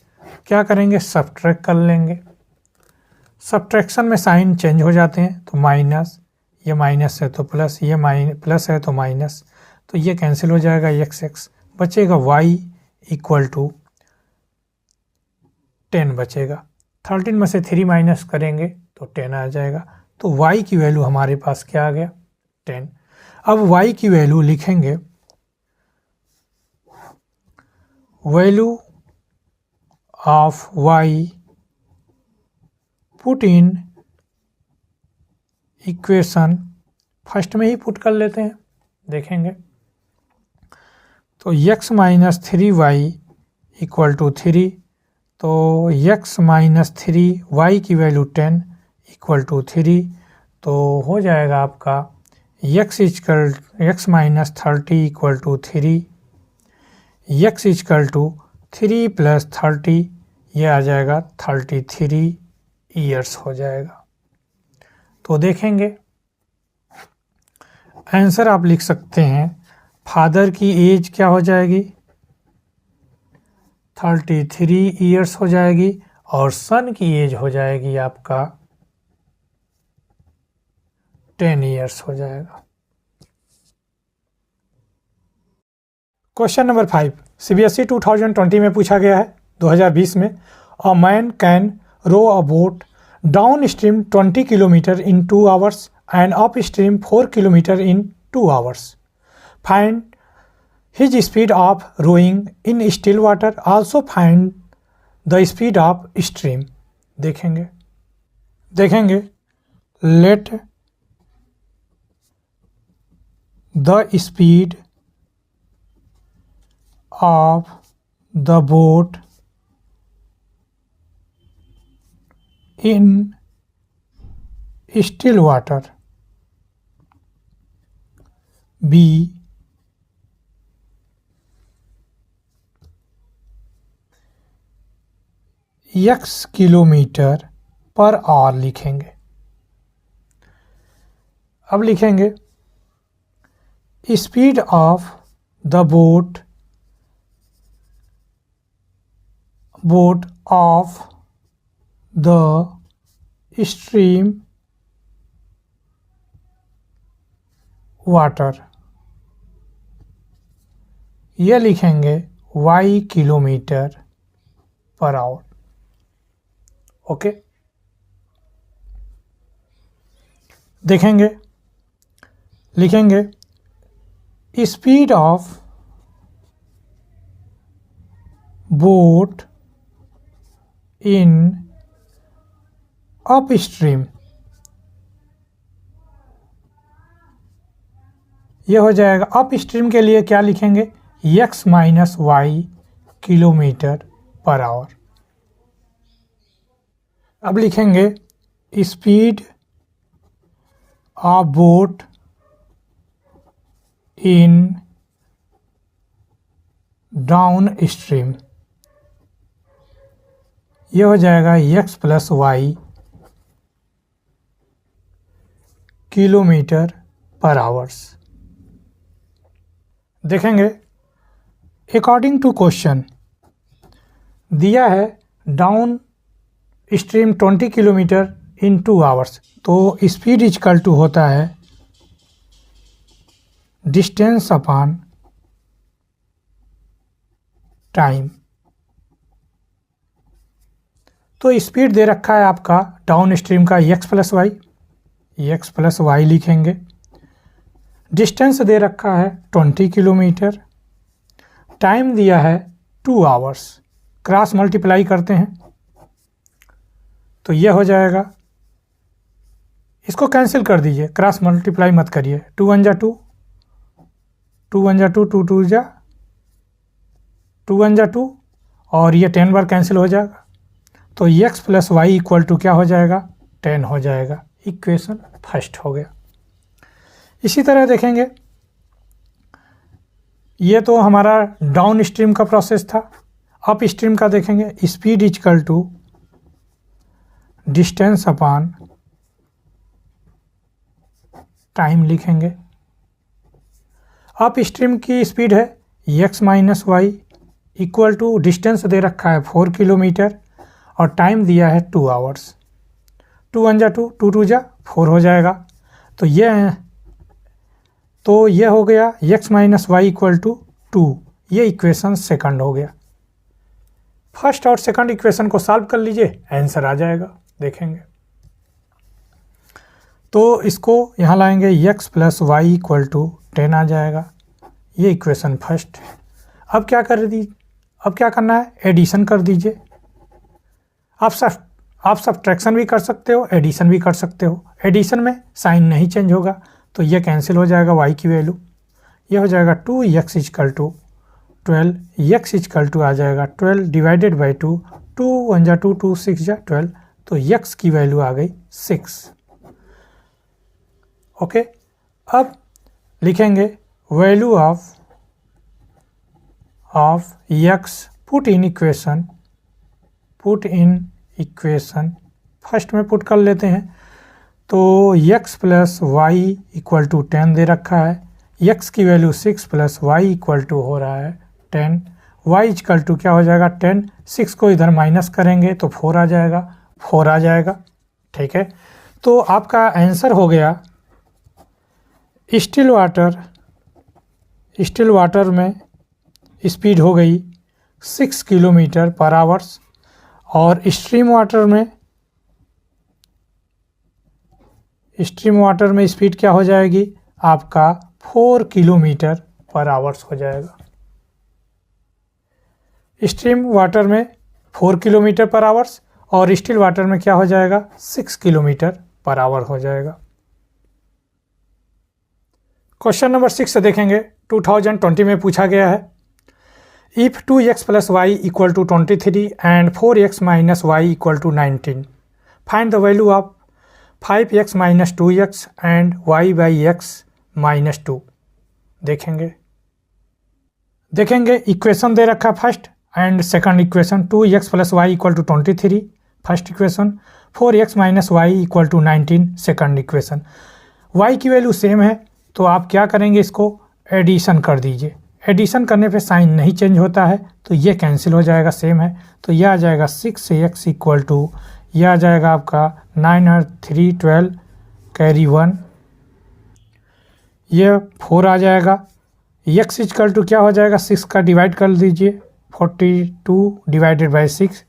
क्या करेंगे, सब्ट्रैक्ट कर लेंगे। सब्ट्रैक्शन में साइन चेंज हो जाते हैं, तो माइनस, ये माइनस है तो प्लस, ये प्लस है तो माइनस, तो ये कैंसिल हो जाएगा, x बचेगा y इक्वल टू 10 बचेगा। 13 में से 3 माइनस करेंगे तो 10 आ जाएगा। तो y की वैल्यू हमारे पास क्या आ गया? 10। अब y की वैल्यू लिखेंगे, value of y put in equation, first में ही पुट कर लेते हैं, देखेंगे तो x minus 3y equal to 3, तो x माइनस 3y की वैल्यू 10 इक्वल टू 3, तो हो जाएगा आपका x minus 30 equal to 3, x equal to 3 plus 30, ये आ जाएगा 33 ईयर्स हो जाएगा। तो देखेंगे आंसर आप लिख सकते हैं, फादर की एज क्या हो जाएगी? 33 ईयर्स हो जाएगी और सन की एज हो जाएगी आपका 10 ईयर्स हो जाएगा। क्वेश्चन नंबर 5 CBSE 2020 में पूछा गया है, 2020 में। A man can row a boat downstream 20 kilometre in 2 hours and upstream 4 kilometre in 2 hours. Find his speed of rowing in still water, also find the speed of stream. देखेंगे let the speed of the boat in still water be x kilometre per hour लिखेंगे। अब लिखेंगे speed of the boat of the stream water, ये लिखेंगे y kilometre per our. Okay, देखेंगे लिखेंगे speed of boat in up stream, ये हो जाएगा अप स्ट्रीम के लिए क्या लिखेंगे? x minus y kilometre per hour. अब लिखेंगे speed of boat in downstream, ये हो जाएगा x plus y kilometre per hours. देखेंगे अकॉर्डिंग टू क्वेश्चन दिया है downstream 20 kilometre in 2 hours, तो स्पीड इक्वल टू होता है डिस्टेंस अपॉन टाइम। तो स्पीड दे रखा है आपका डाउन स्ट्रीम का x प्लस वाई लिखेंगे। डिस्टेंस दे रखा है 20 किलोमीटर, टाइम दिया है 2 आवर्स, क्रॉस मल्टीप्लाई करते हैं तो यह हो जाएगा, इसको कैंसिल कर दीजिए, क्रॉस मल्टीप्लाई मत करिए। 2 1 जा 2, 2 1 जा 2, 2 2 जा 2 1 जा 2 और ये 10 बार कैंसिल हो जाएगा, तो x plus y equal to क्या हो जाएगा? 10 हो जाएगा। इक्वेशन फर्स्ट हो गया। इसी तरह देखेंगे, ये तो हमारा डाउन स्ट्रीम का प्रोसेस था। अप स्ट्रीम का देखेंगे speed equal to distance upon time लिखेंगे। अप स्ट्रीम की स्पीड है x minus y equal to distance दे रखा है 4 किलोमीटर और टाइम दिया है 2 आवर्स। 2 1 जा 2, 2 2 जा 4 हो जाएगा, तो ये हो गया x minus y equal to 2, ये इक्वेशन सेकंड हो गया। फर्स्ट और सेकंड इक्वेशन को सॉल्व कर लीजिए, आंसर आ जाएगा। देखेंगे तो इसको यहाँ लाएंगे, x plus y equal to 10 आ जाएगा। ये इक्वेशन फर्स्ट। अब क्या करना है, एडिशन कर दीजिए। आप सब्ट्रैक्शन भी कर सकते हो, एडिशन भी कर सकते हो। एडिशन में साइन नहीं चेंज होगा तो ये कैंसिल हो जाएगा, y की वैल्यू ये हो जाएगा 2x equal to 12, x equal to आ जाएगा 12 डिवाइडेड बाई 2, 2 1 जा 2, 2 6 जा 12, तो x की वैल्यू आ गई 6। ओके, अब लिखेंगे value of x, put in equation first में पुट कर लेते हैं। तो x plus y equal to 10 दे रखा है, x की value 6 plus y equal to हो रहा है 10, y इक्वल टू क्या हो जाएगा 10, 6 को इधर माइनस करेंगे तो 4 आ जाएगा। ठीक है, तो आपका आंसर हो गया स्टिल वाटर में स्पीड हो गई 6 किलोमीटर पर आवर्स, और स्ट्रीम वाटर में स्पीड क्या हो जाएगी आपका 4 किलोमीटर पर आवर्स हो जाएगा। स्ट्रीम वाटर में 4 किलोमीटर पर आवर्स और स्टिल वाटर में क्या हो जाएगा 6 किलोमीटर पर आवर हो जाएगा। क्वेश्चन नंबर 6 से देखेंगे, 2020 में पूछा गया है। If 2x plus y equal to 23 and 4x minus y equal to 19, find the value of 5x minus 2x and y by x minus 2। देखेंगे इक्वेशन दे रखा first and second equation, 2x plus y equal to 23 first equation, 4x minus y equal to 19 second equation. y की वैल्यू सेम है तो आप क्या करेंगे, इसको एडिशन कर दीजिए। एडिशन करने पे साइन नहीं चेंज होता है तो ये कैंसिल हो जाएगा, सेम है तो यह आ जाएगा 6x इक्वल टू, यह आ जाएगा आपका 9 और 3 12 कैरी 1, ये 4 आ जाएगा। x इक्वल टू क्या हो जाएगा, 6 का डिवाइड कर दीजिए, 42 डिवाइडेड बाई 6,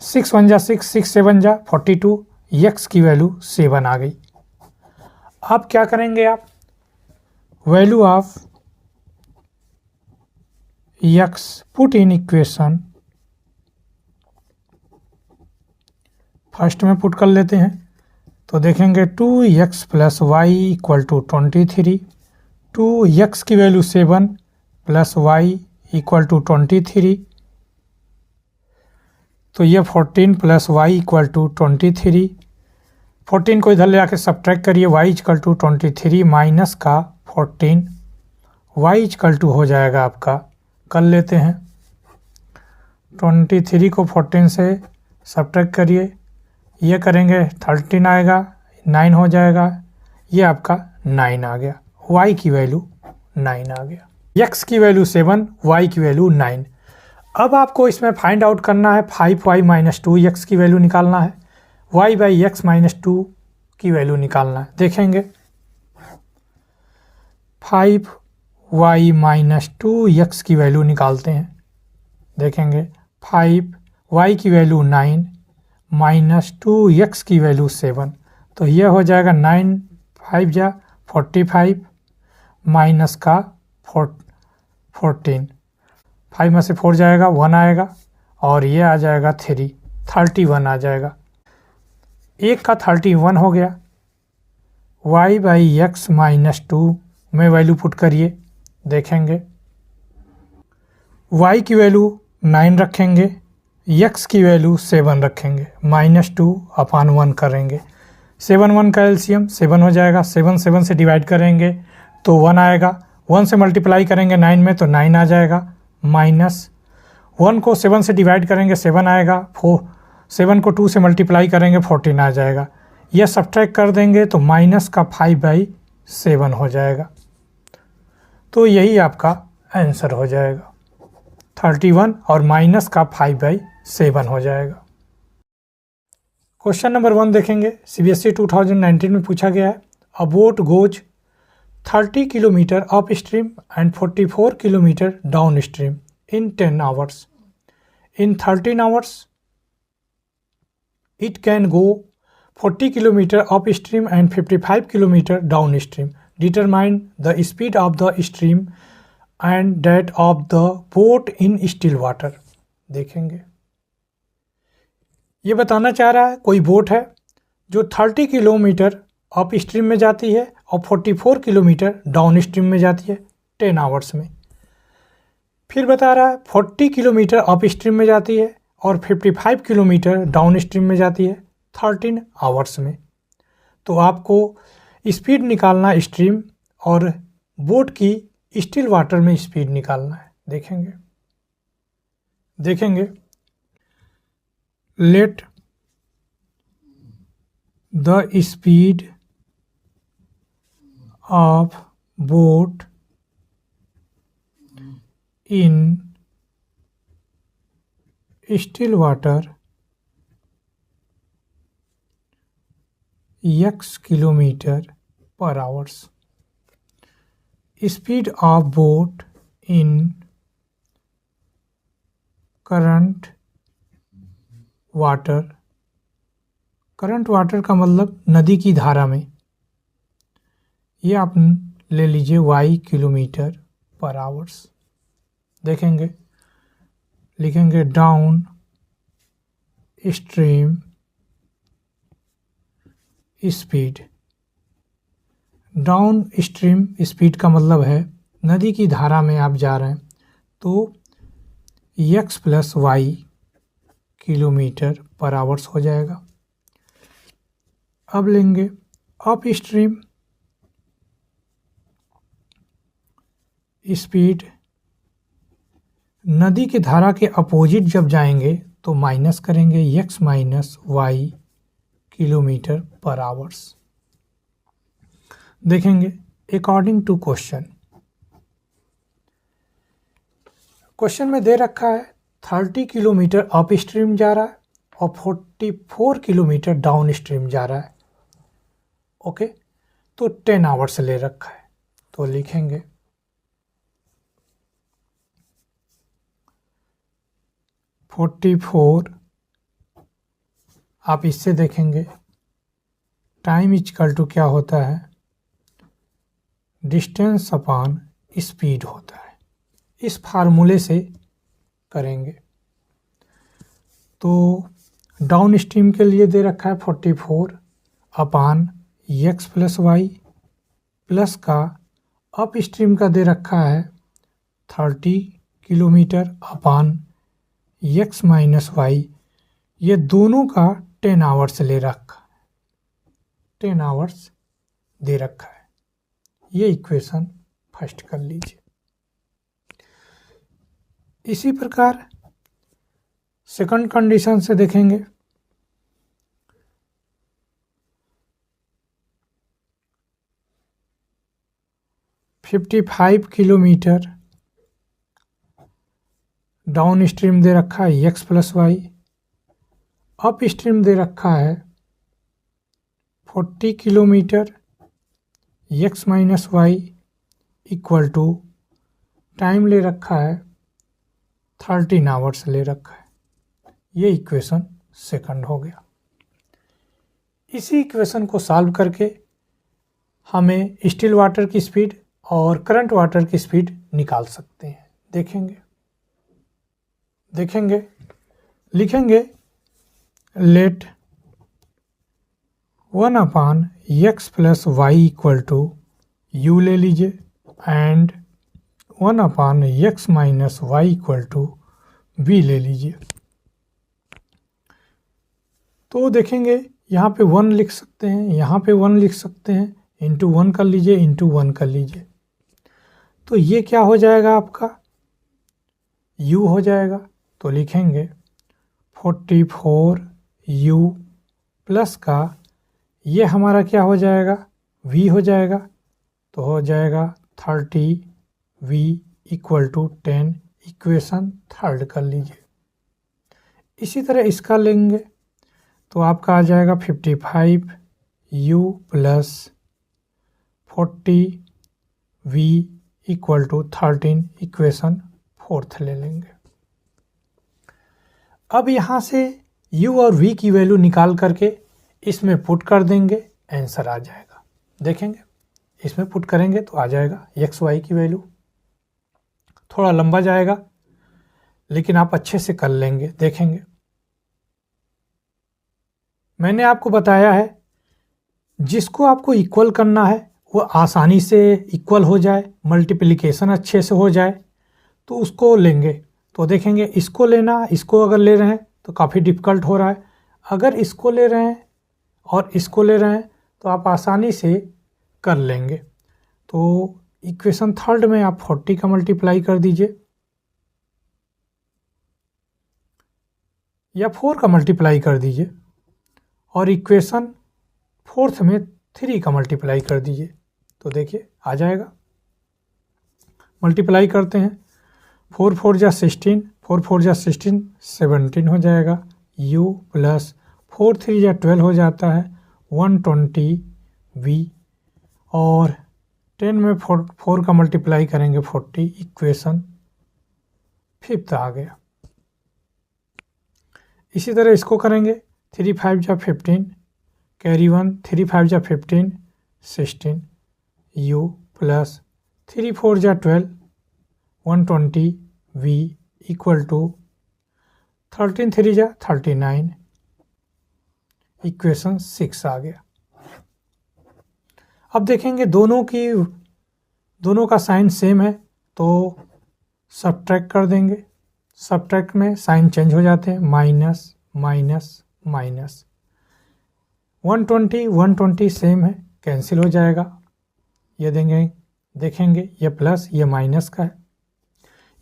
6 1 जा 6, 6 7 जा 42, x की वैल्यू 7 आ गई। अब क्या करेंगे आप, value of x put in equation first में पुट कर लेते हैं। तो देखेंगे 2x plus y equal to 23, 2x की value 7 plus y equal to 23, तो ये 14 प्लस वाई इक्वल टू 23, 14 को इधर ले आके सब्ट्रैक्ट करिए, y इक्वल टू 23 माइनस का 14, y इक्वल टू हो जाएगा आपका, कर लेते हैं 23 को 14 से सब्ट्रैक्ट करिए, ये करेंगे 13 आएगा, 9 हो जाएगा, ये आपका 9 आ गया, y की वैल्यू 9 आ गया। x की वैल्यू 7, y की वैल्यू 9। अब आपको इसमें फाइंड आउट करना है 5y माइनस 2x की वैल्यू निकालना है, y बाई x माइनस 2 की वैल्यू निकालना है। देखेंगे 5y माइनस 2x की वैल्यू निकालते हैं। देखेंगे 5y की वैल्यू 9 माइनस 2x की वैल्यू 7, तो ये हो जाएगा 9 5 जा 45 माइनस का 14, 5 में से 4 जाएगा 1 आएगा और ये आ जाएगा 3, 31 आ जाएगा, एक का 31 हो गया। y बाई एक्स माइनस 2 में वैल्यू पुट करिए, देखेंगे y की वैल्यू 9 रखेंगे, x की वैल्यू 7 रखेंगे, माइनस 2 अपान 1 करेंगे, 7 1 का एलसीएम 7 हो जाएगा, 7 7 से डिवाइड करेंगे तो 1 आएगा, 1 से मल्टीप्लाई करेंगे 9 में तो 9 आ जाएगा, माइनस 1 को 7 से डिवाइड करेंगे 7 आएगा, 7 को 2 से मल्टीप्लाई करेंगे 14 आ जाएगा, यह सब्ट्रैक्ट कर देंगे तो माइनस का 5/7 हो जाएगा। तो यही आपका आंसर हो जाएगा 31 और माइनस का 5/7 हो जाएगा। क्वेश्चन नंबर 1 देखेंगे, सीबीएसई 2019 में पूछा गया है। अ boat goes 30 kilometre up stream and 44 kilometre down stream in 10 hours. In 13 hours, it can go 40 km upstream and 55 km downstream. Determine the speed of the stream and that of the boat in still water. देखेंगे, ये बताना चाह रहा है कोई बोट है जो 30 किलोमीटर अप स्ट्रीम में जाती है और 44 किलोमीटर डाउन स्ट्रीम में जाती है 10 आवर्स में। फिर बता रहा है 40 किलोमीटर अप स्ट्रीम में जाती है और 55 किलोमीटर डाउन स्ट्रीम में जाती है 13 आवर्स में। तो आपको स्पीड निकालना स्ट्रीम और बोट की स्टिल वाटर में स्पीड निकालना है। देखेंगे let the speed of boat in still water x kilometre per hours. Speed of boat in current water, current water का मतलब नदी की धारा में, ये आप ले लीजिए y किलोमीटर पर आवर्स। देखेंगे, लिखेंगे down stream speed. Down stream speed का मतलब है नदी की धारा में आप जा रहे हैं तो x plus y kilometre per hours हो जाएगा। अब लेंगे अप स्ट्रीम स्पीड, नदी की धारा के अपोजिट जब जाएंगे तो माइनस करेंगे x minus y kilometre per hours. देखेंगे अकॉर्डिंग टू क्वेश्चन में दे रखा है 30 किलोमीटर अप स्ट्रीम जा रहा है और 44 किलोमीटर डाउन स्ट्रीम जा रहा है। ओके, तो 10 आवर्स ले रखा है तो लिखेंगे 44, आप इससे देखेंगे टाइम इक्वल टू क्या होता है, डिस्टेंस अपॉन स्पीड होता है। इस फार्मूले से करेंगे तो डाउन स्ट्रीम के लिए दे रखा है 44 upon x plus y plus का अप स्ट्रीम का दे रखा है 30 kilometre upon x minus y, ये दोनों का 10 आवर्स ले रखा है, 10 आवर्स दे रखा है। ये इक्वेशन फर्स्ट कर लीजिए। इसी प्रकार सेकंड कंडीशन से देखेंगे, $55 किलोमीटर डाउन स्ट्रीम दे रखा है x plus y, upstream दे रखा है 40 kilometre x minus y equal to time ले रखा है 13 आवर्स ले रखा है। ये इक्वेशन सेकंड हो गया। इसी इक्वेशन को सॉल्व करके हमें स्टिल वाटर की स्पीड और करंट वाटर की स्पीड निकाल सकते हैं। देखेंगे लिखेंगे let 1 upon x plus y equal to u ले लीजिए and 1 upon x minus y equal to v ले लीजिए। तो देखेंगे यहाँ पे 1 लिख सकते हैं, यहाँ पे 1 लिख सकते हैं, इंटू 1 कर लीजिए, इंटू 1 कर लीजिए। तो ये क्या हो जाएगा, आपका u हो जाएगा। तो लिखेंगे 44 u प्लस का ये हमारा क्या हो जाएगा, v हो जाएगा। तो हो जाएगा 30 v equal to 10, equation third कर लीजिए। इसी तरह इसका लेंगे तो आपका आ जाएगा 55 u plus 40 v equal to 13, equation fourth ले लेंगे। अब यहाँ से u और v की वैल्यू निकाल करके इसमें पुट कर देंगे, आंसर आ जाएगा। देखेंगे इसमें पुट करेंगे तो आ जाएगा x y की वैल्यू। थोड़ा लंबा जाएगा लेकिन आप अच्छे से कर लेंगे। देखेंगे मैंने आपको बताया है जिसको आपको इक्वल करना है वो आसानी से इक्वल हो जाए, मल्टीप्लिकेशन अच्छे से हो जाए तो उसको लेंगे। तो देखेंगे इसको लेना, इसको अगर ले रहे हैं तो काफ़ी डिफ़िकल्ट हो रहा है। अगर इसको ले रहे हैं और इसको ले रहे हैं तो आप आसानी से कर लेंगे। तो इक्वेशन थर्ड में आप 40 का मल्टीप्लाई कर दीजिए या 4 का मल्टीप्लाई कर दीजिए और इक्वेशन फोर्थ में 3 का मल्टीप्लाई कर दीजिए तो देखिए आ जाएगा। मल्टीप्लाई करते हैं, 4 4 जा 16, 4 4 जा 16, 17 हो जाएगा। u प्लस 4 3 जा 12 हो जाता है 120 v और 10 में 4 का मल्टीप्लाई करेंगे 40, इक्वेशन फिफ्थ आ गया। इसी तरह इसको करेंगे, 3 5 जा 15, कैरी 1, 3 5 जा 15, 16 u प्लस 3 4 जा 12, 120 v इक्वल टू 13 3 जा 39, इक्वेशन 6 आ गया। अब देखेंगे दोनों का साइन सेम है तो सब्ट्रैक्ट कर देंगे। सब्ट्रैक्ट में साइन चेंज हो जाते हैं, माइनस माइनस माइनस। 120 120 सेम है, कैंसिल हो जाएगा। ये देखेंगे ये प्लस ये माइनस का है।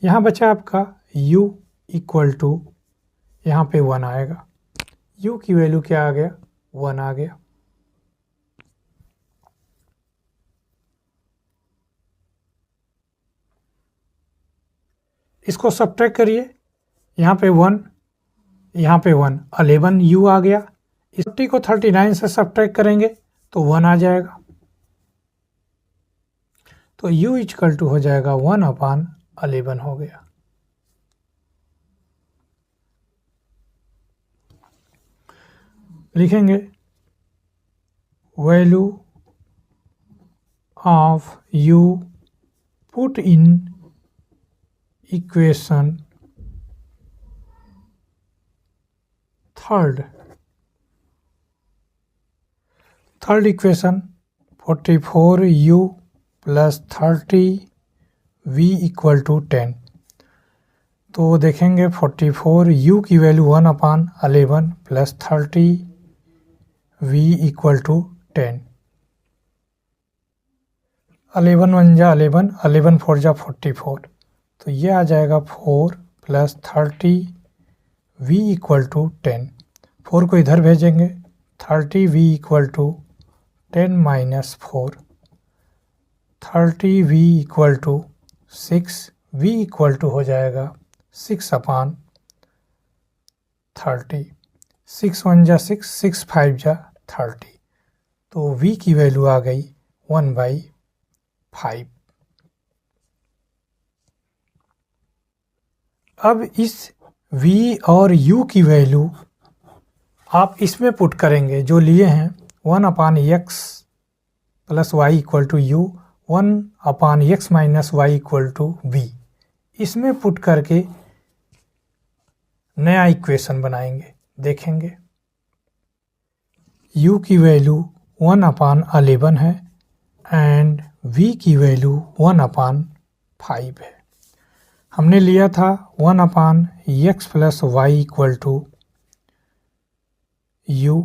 यहाँ बचा आपका u इक्वल टू, यहाँ पे 1 आएगा। u की वैल्यू क्या आ गया, 1 आ गया। इसको सब्ट्रैक्ट करिए, यहाँ पे 1, यहाँ पे 1, 11 u आ गया। इस 40 को 39 से सब्ट्रैक्ट करेंगे तो 1 आ जाएगा। तो u इक्वल टू हो जाएगा 1/11 हो गया। लिखेंगे value of u put in equation third equation 44u plus 30v equal to 10। तो देखेंगे 44u की value 1/11 plus 30v equal to 10। 11 1 जा 11, 11 4 जा 44, तो ये आ जाएगा 4 प्लस 30v इक्वल टू 10। 4 को इधर भेजेंगे, 30v equal to 10 minus 4, 30v equal to 6, v equal to हो जाएगा 6/30। 6 1 जा 6, 6 5 जा 30, तो v की वैल्यू आ गई 1/5। अब इस v और u की वैल्यू आप इसमें पुट करेंगे जो लिए हैं 1/x plus y equal to u, 1/x minus y equal to v। इसमें पुट करके नया इक्वेशन बनाएंगे। देखेंगे u की वैल्यू 1/11 है एंड v की वैल्यू 1/5 है। हमने लिया था 1/x plus y equal to u,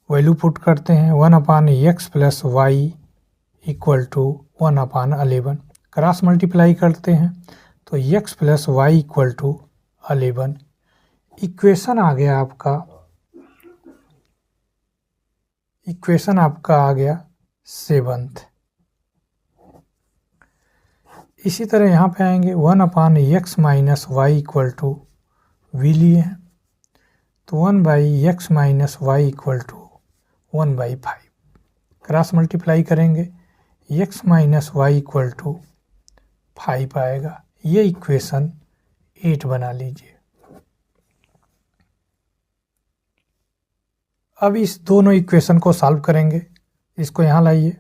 value put करते हैं 1/x plus y equal to 1/11, cross multiply करते हैं तो x plus y equal to 11। Equation आ गया आपका, इक्वेशन आपका आ गया 7th। इसी तरह यहाँ पे आएंगे 1/x minus y equal to v लिए हैं तो 1/x minus y equal to 1/5, cross multiply करेंगे x minus y equal to 5 आएगा। ये इक्वेशन 8 बना लीजिए। अब इस दोनों इक्वेशन को सॉल्व करेंगे। इसको यहाँ लाइए,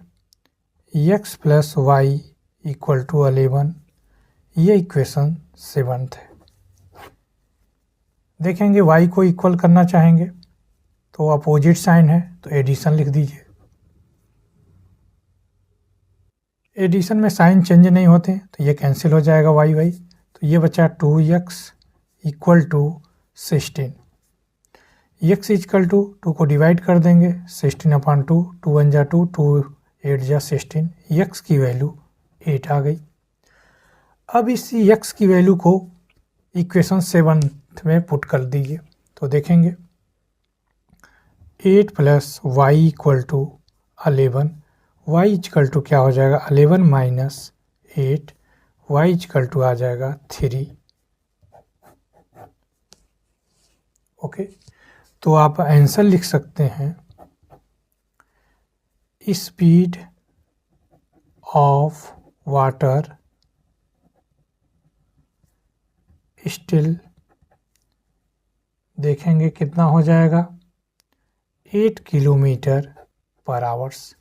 x plus y equal to 11, ये इक्वेशन 7 है। देखेंगे y को इक्वल करना चाहेंगे तो अपोजिट साइन है तो एडिशन लिख दीजिए। एडिशन में साइन चेंज नहीं होते तो ये कैंसिल हो जाएगा y तो ये बचा 2x equal to 16। x equal to 2 को डिवाइड कर देंगे, 16/2, 2 1 जा 2, 2 8 जा 16, x की वैल्यू 8 आ गई। अब इसी x की वैल्यू को इक्वेशन 7 में पुट कर दीजिए तो देखेंगे 8 plus y equal to 11, y equal to क्या हो जाएगा 11 माइनस 8, y इक्वल टू आ जाएगा 3। ओके, तो आप आंसर लिख सकते हैं स्पीड ऑफ वाटर स्टिल, देखेंगे कितना हो जाएगा 8 किलोमीटर पर आवर्स,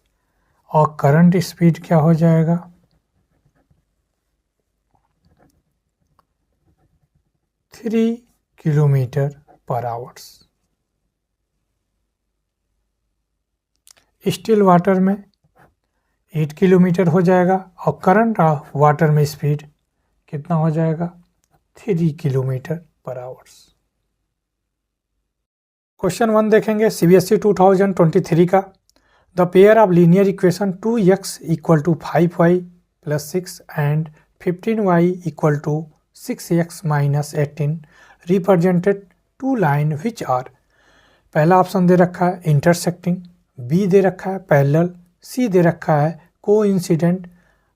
और करंट स्पीड क्या हो जाएगा 3 kilometre per hours. Still water में 8 किलोमीटर हो जाएगा और करंट वाटर में स्पीड कितना हो जाएगा 3 किलोमीटर पर आवर्स। क्वेश्चन 1 देखेंगे CBSE 2023 का। The pair of linear equation 2x equal to 5y plus 6 and 15y equal to 6x minus 18 represented to line which are. पहला ऑप्शन दे रखा है इंटरसेक्टिंग, बी दे रखा है पैरेलल, सी दे रखा है कोइंसिडेंट,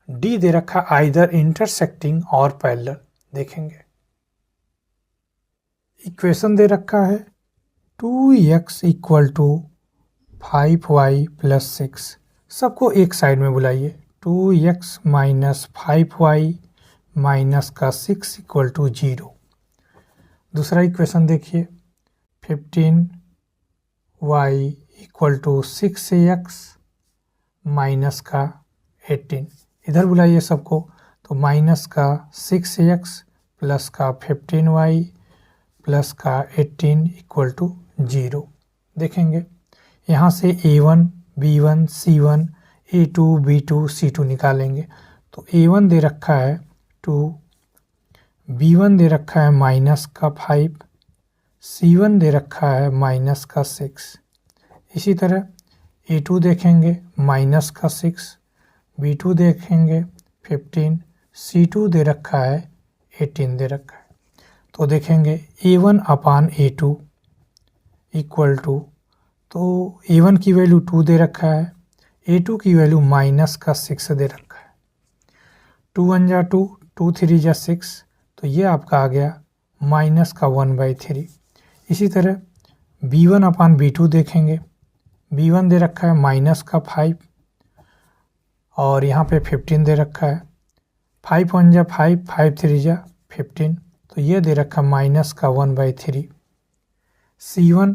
डी दे रखा है आइदर इंटरसेक्टिंग और पैरेलल। देखेंगे इक्वेशन दे रखा है 2x equal to 5y plus 6, सबको एक साइड में बुलाइए, 2x माइनस 5y माइनस का 6 इक्वल टू 0। दूसरा इक्वेशन देखिए 15y equal to 6x minus का 18, इधर बुलाइए सबको, तो माइनस का 6x प्लस का 15y प्लस का 18 इक्वल टू 0। देखेंगे यहाँ से a1, b1, c1, a2, b2, c2 निकालेंगे तो a1 दे रखा है 2, b1 दे रखा है माइनस का 5, c1 दे रखा है माइनस का 6। इसी तरह a2 देखेंगे माइनस का 6, b2 देखेंगे 15, c2 दे रखा है 18 दे रखा है। तो देखेंगे a1 upon a2 equal to, तो a1 की वैल्यू 2 दे रखा है, a2 की वैल्यू माइनस का 6 दे रखा है। 2 1 जा 2, 2 3 जा 6, तो ये आपका आ गया माइनस का 1/3। इसी तरह b1 अपान b2 देखेंगे, b1 दे रखा है माइनस का 5 और यहाँ पे 15 दे रखा है, 5 1 जा 5, 5 3 जा 15, तो ये दे रखा माइनस का 1/3। c1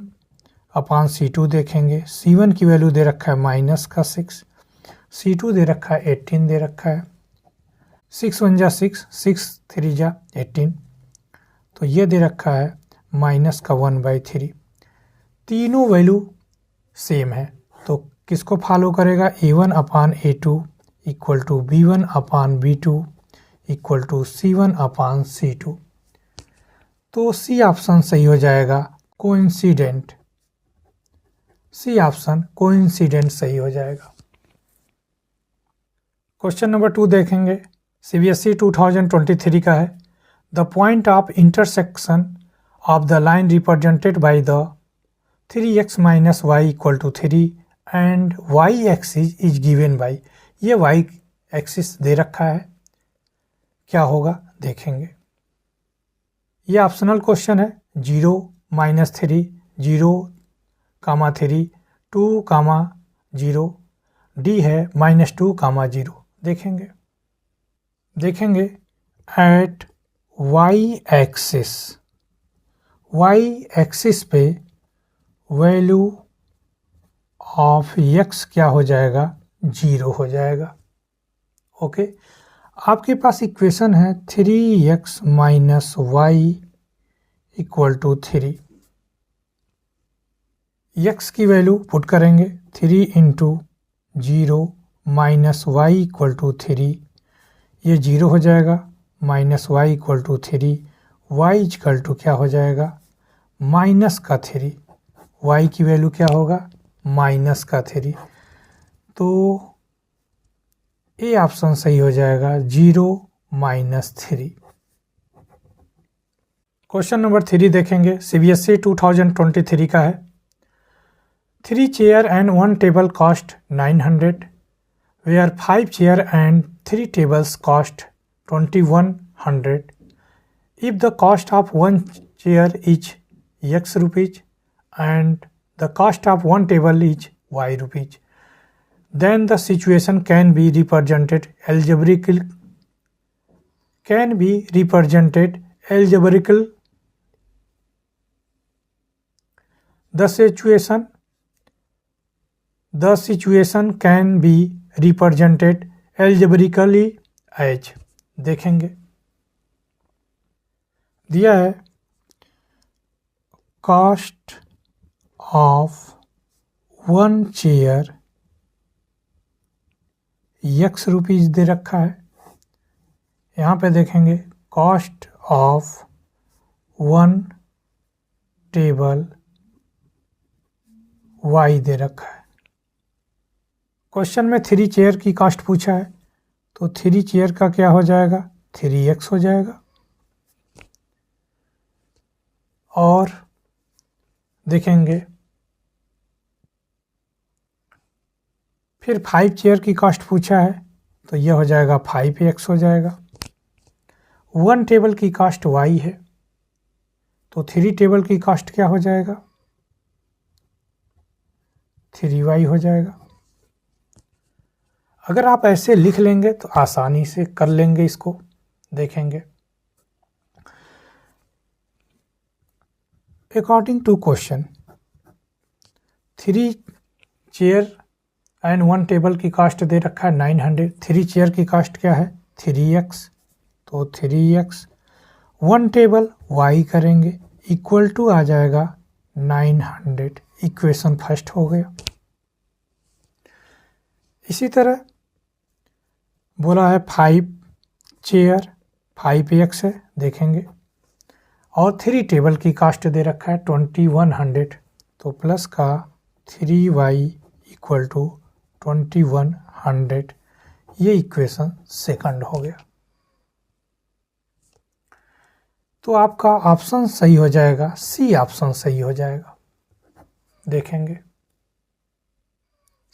अपान c2 देखेंगे, c1 की वैल्यू दे रखा है माइनस का 6, c2 दे रखा है 18 दे रखा है, 6 1 जा 6, 6 3 जा 18, तो ये दे रखा है माइनस का 1/3। तीनों वैल्यू सेम है तो किसको फॉलो करेगा, a1 upon a2 equal to b1 upon b2 equal to c1 upon c2। तो सी ऑप्शन सही हो जाएगा कोइंसिडेंट, सी ऑप्शन कोइंसिडेंट सही हो जाएगा। क्वेश्चन नंबर 2 देखेंगे CBSE 2023 का है। The point of intersection of the line represented by the 3x minus y equal to 3 and y axis is given by, ये y एक्सिस दे रखा है, क्या होगा देखेंगे। ये ऑप्शनल क्वेश्चन है, 0 -3, 0 3, 2 0, डी है -2 0। देखेंगे एट y एक्सिस पे वैल्यू ऑफ x क्या हो जाएगा, 0 हो जाएगा। ओके, आपके पास इक्वेशन है 3x minus y equal to 3। x की वैल्यू पुट करेंगे, 3 into 0 minus y equal to 3, ये 0 हो जाएगा, minus y equal to 3, y equal to क्या हो जाएगा, माइनस का 3, y की वैल्यू क्या होगा, माइनस का 3। तो ए ऑप्शन सही हो जाएगा, 0 माइनस 3। क्वेश्चन नंबर 3 देखेंगे, CBSE 2023 का है। 3 chair and 1 table cost 900, where 5 chair and 3 tables cost 2100. If the cost of 1 chair is x rupees and the cost of 1 table is y rupees, then the situation can be represented algebraically. The situation can be represented algebraically as, देखेंगे दिया है cost of 1 chair x rupees दे रखा है। यहाँ पे देखेंगे कॉस्ट ऑफ 1 टेबल y दे रखा है। क्वेश्चन में 3 चेयर की कॉस्ट पूछा है, तो 3 चेयर का क्या हो जाएगा, 3x हो जाएगा। और देखेंगे फिर 5 चेयर की कॉस्ट पूछा है, तो यह हो जाएगा 5x हो जाएगा। 1 टेबल की कॉस्ट y है, तो 3 टेबल की कॉस्ट क्या हो जाएगा, 3y हो जाएगा। अगर आप ऐसे लिख लेंगे तो आसानी से कर लेंगे इसको। देखेंगे according to question 3 chair and 1 table की कॉस्ट दे रखा है 900। 3 चेयर की कॉस्ट क्या है, 3x, तो 3x 1 टेबल y करेंगे इक्वल टू आ जाएगा 900। इक्वेशन फर्स्ट हो गया। इसी तरह बोला है 5 चेयर 5x है, देखेंगे, और 3 टेबल की कास्ट दे रखा है 2100, तो प्लस का 3y इक्वल टू 2100, ये इक्वेशन सेकंड हो गया। तो आपका ऑप्शन सही हो जाएगा, सी ऑप्शन सही हो जाएगा। देखेंगे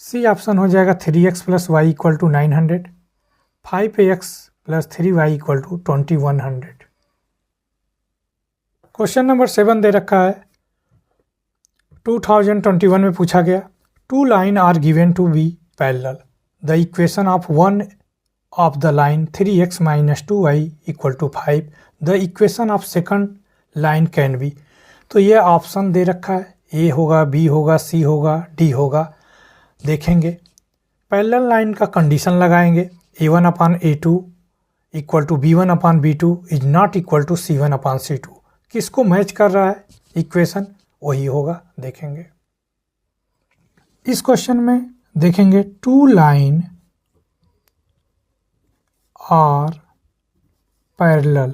सी ऑप्शन हो जाएगा 3x plus y equal to 900, 5x plus 3y equal to 2100। Question number 7 दे रखा है, 2021 में पूछा गया। 2 line are given to be parallel, the equation of one of the line 3x minus 2y equal to 5, the equation of second line can be. तो ये ऑप्शन दे रखा है, ए होगा, बी होगा, सी होगा, डी होगा। देखेंगे पैरेलल लाइन का कंडीशन लगाएंगे, a1 upon a2 equal to b1 upon b2 is not equal to c1 upon c2। किसको मैच कर रहा है इक्वेशन, वही होगा। देखेंगे इस क्वेश्चन में देखेंगे 2 लाइन आर पैरेलल,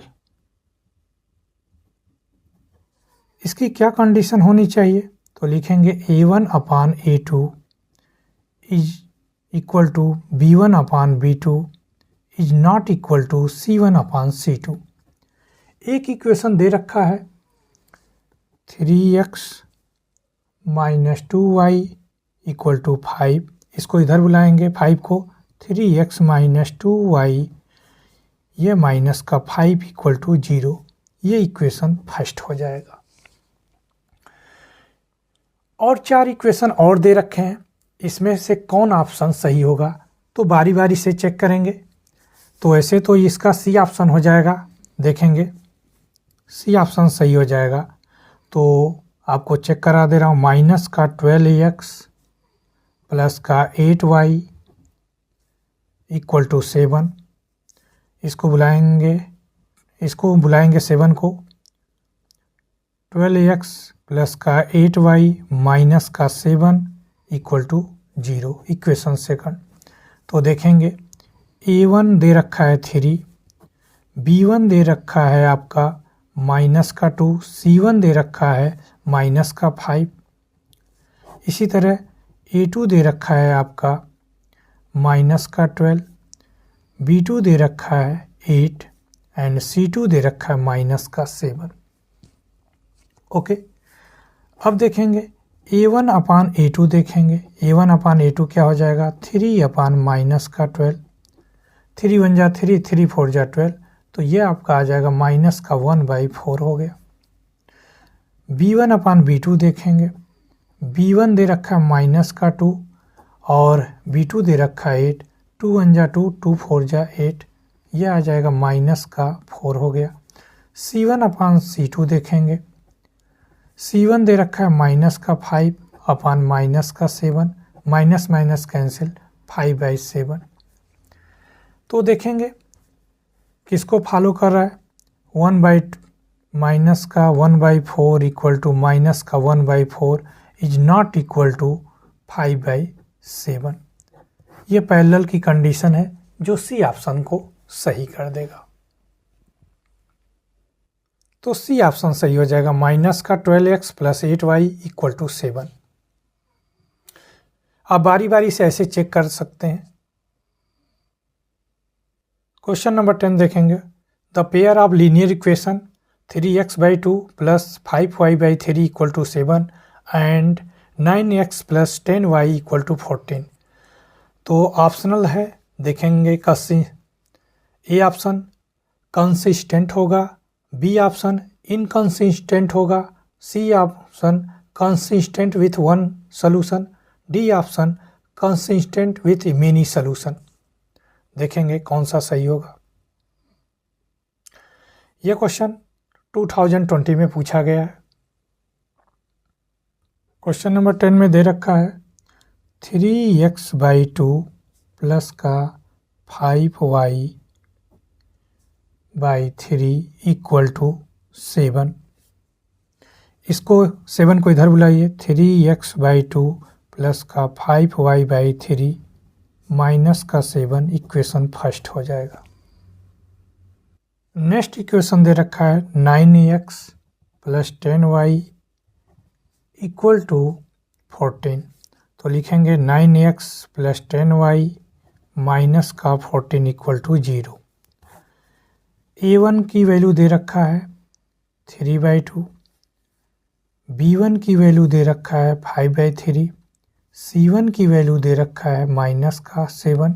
इसकी क्या कंडीशन होनी चाहिए, तो लिखेंगे a1 upon a2 is equal to b1 upon b2 is not equal to c1 upon c2। एक इक्वेशन दे रखा है 3x minus 2y equal to 5, इसको इधर बुलाएंगे 5 को, 3x माइनस 2y, ये माइनस का 5 इक्वल टू 0, ये इक्वेशन फर्स्ट हो जाएगा। और 4 इक्वेशन और दे रखे हैं, इसमें से कौन ऑप्शन सही होगा, तो बारी बारी से चेक करेंगे। तो ऐसे तो इसका सी ऑप्शन हो जाएगा। देखेंगे सी ऑप्शन सही हो जाएगा, तो आपको चेक करा दे रहा हूँ। माइनस का 12x प्लस का 8y इक्वल टू 7। इसको बुलाएंगे 7 को। 12x प्लस का 8y माइनस का 7 इक्वल टू 0, इक्वेशन सेकंड। तो देखेंगे a1 दे रखा है 3, b1 दे रखा है आपका माइनस का 2, c1 दे रखा है माइनस का 5। इसी तरह a2 दे रखा है आपका माइनस का 12, b2 दे रखा है 8 एंड c2 दे रखा है माइनस का 7। ओके, अब देखेंगे a1 अपान a2 देखेंगे। a1 अपान a2 क्या हो जाएगा, 3 अपान माइनस का 12, 3 1 जा 3, 3 4 जा 12, तो ये आपका आ जाएगा माइनस का 1/4 हो गया। b1 अपान b2 देखेंगे। b1 दे रखा है माइनस का 2 और b2 दे रखा है 8, 2 1 जा 2, 2 4 जा 8, ये आ जाएगा माइनस का 4 हो गया। c1 अपान c2 देखेंगे। c1 दे रखा है माइनस का 5 अपान माइनस का 7, माइनस माइनस कैंसिल, 5/7। तो देखेंगे किसको फॉलो कर रहा है, माइनस का 1/4 इक्वल टू माइनस का 1/4 इज नॉट इक्वल टू 5/7। ये पैरेलल की कंडीशन है जो सी ऑप्शन को सही कर देगा। तो सी ऑप्शन सही हो जाएगा, माइनस का 12x plus 8y equal to 7। आप बारी बारी से ऐसे चेक कर सकते हैं। क्वेश्चन नंबर 10 देखेंगे। The pair of linear equation 3x/2 plus 5y/3 equal to 7 and 9x plus 10y equal to 14। तो ऑप्शनल है, देखेंगे ए ऑप्शन कंसिस्टेंट होगा, बी ऑप्शन इनकंसिस्टेंट होगा, C option consistent with one solution, D option consistent with many solution. देखेंगे कौन सा सही होगा। यह क्वेश्चन 2020 में पूछा गया है। क्वेश्चन नंबर 10 में दे रखा है 3x/2 प्लस का 5y/3 इक्वल टू 7। इसको 7 को इधर बुलाइए, 3x/2 प्लस का 5y/3 माइनस का 7, इक्वेशन फर्स्ट हो जाएगा। नेक्स्ट इक्वेशन दे रखा है 9x plus 10y equal to 14। तो लिखेंगे 9x प्लस 10y माइनस का 14 इक्वल टू 0। a1 की वैल्यू दे रखा है 3/2, b1 की वैल्यू दे रखा है 5/3, c1 की वैल्यू दे रखा है माइनस का 7,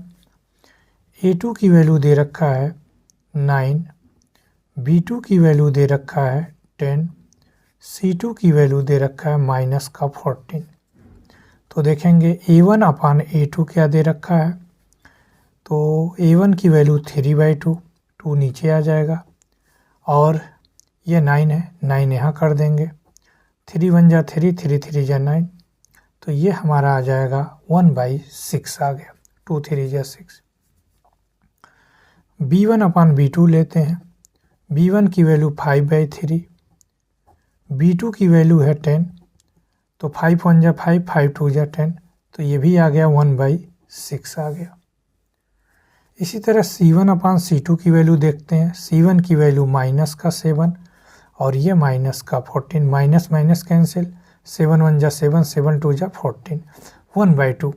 a2 की वैल्यू दे रखा है 9, b2 की वैल्यू दे रखा है 10, c2 की वैल्यू दे रखा है माइनस का 14। तो देखेंगे a1 अपान a2 क्या दे रखा है, तो a1 की वैल्यू 3/2, 2 नीचे आ जाएगा और ये 9 है, 9 यहाँ कर देंगे, 3 1 जा 3, 3 3 जा 9, तो ये हमारा आ जाएगा 1/6 आ गया, 2 3 जा 6। b1 अपान b2 लेते हैं। b1 की वैल्यू 5/3, b2 की वैल्यू है 10, तो 5 1 जा 5, 5 2 जा 10, तो ये भी आ गया 1/6 आ गया। इसी तरह c1 अपान c2 की वैल्यू देखते हैं। c1 की वैल्यू माइनस का 7 और ये माइनस का 14, माइनस माइनस कैंसिल, 7 1 जा 7, 7 2 जा 14, 1/2।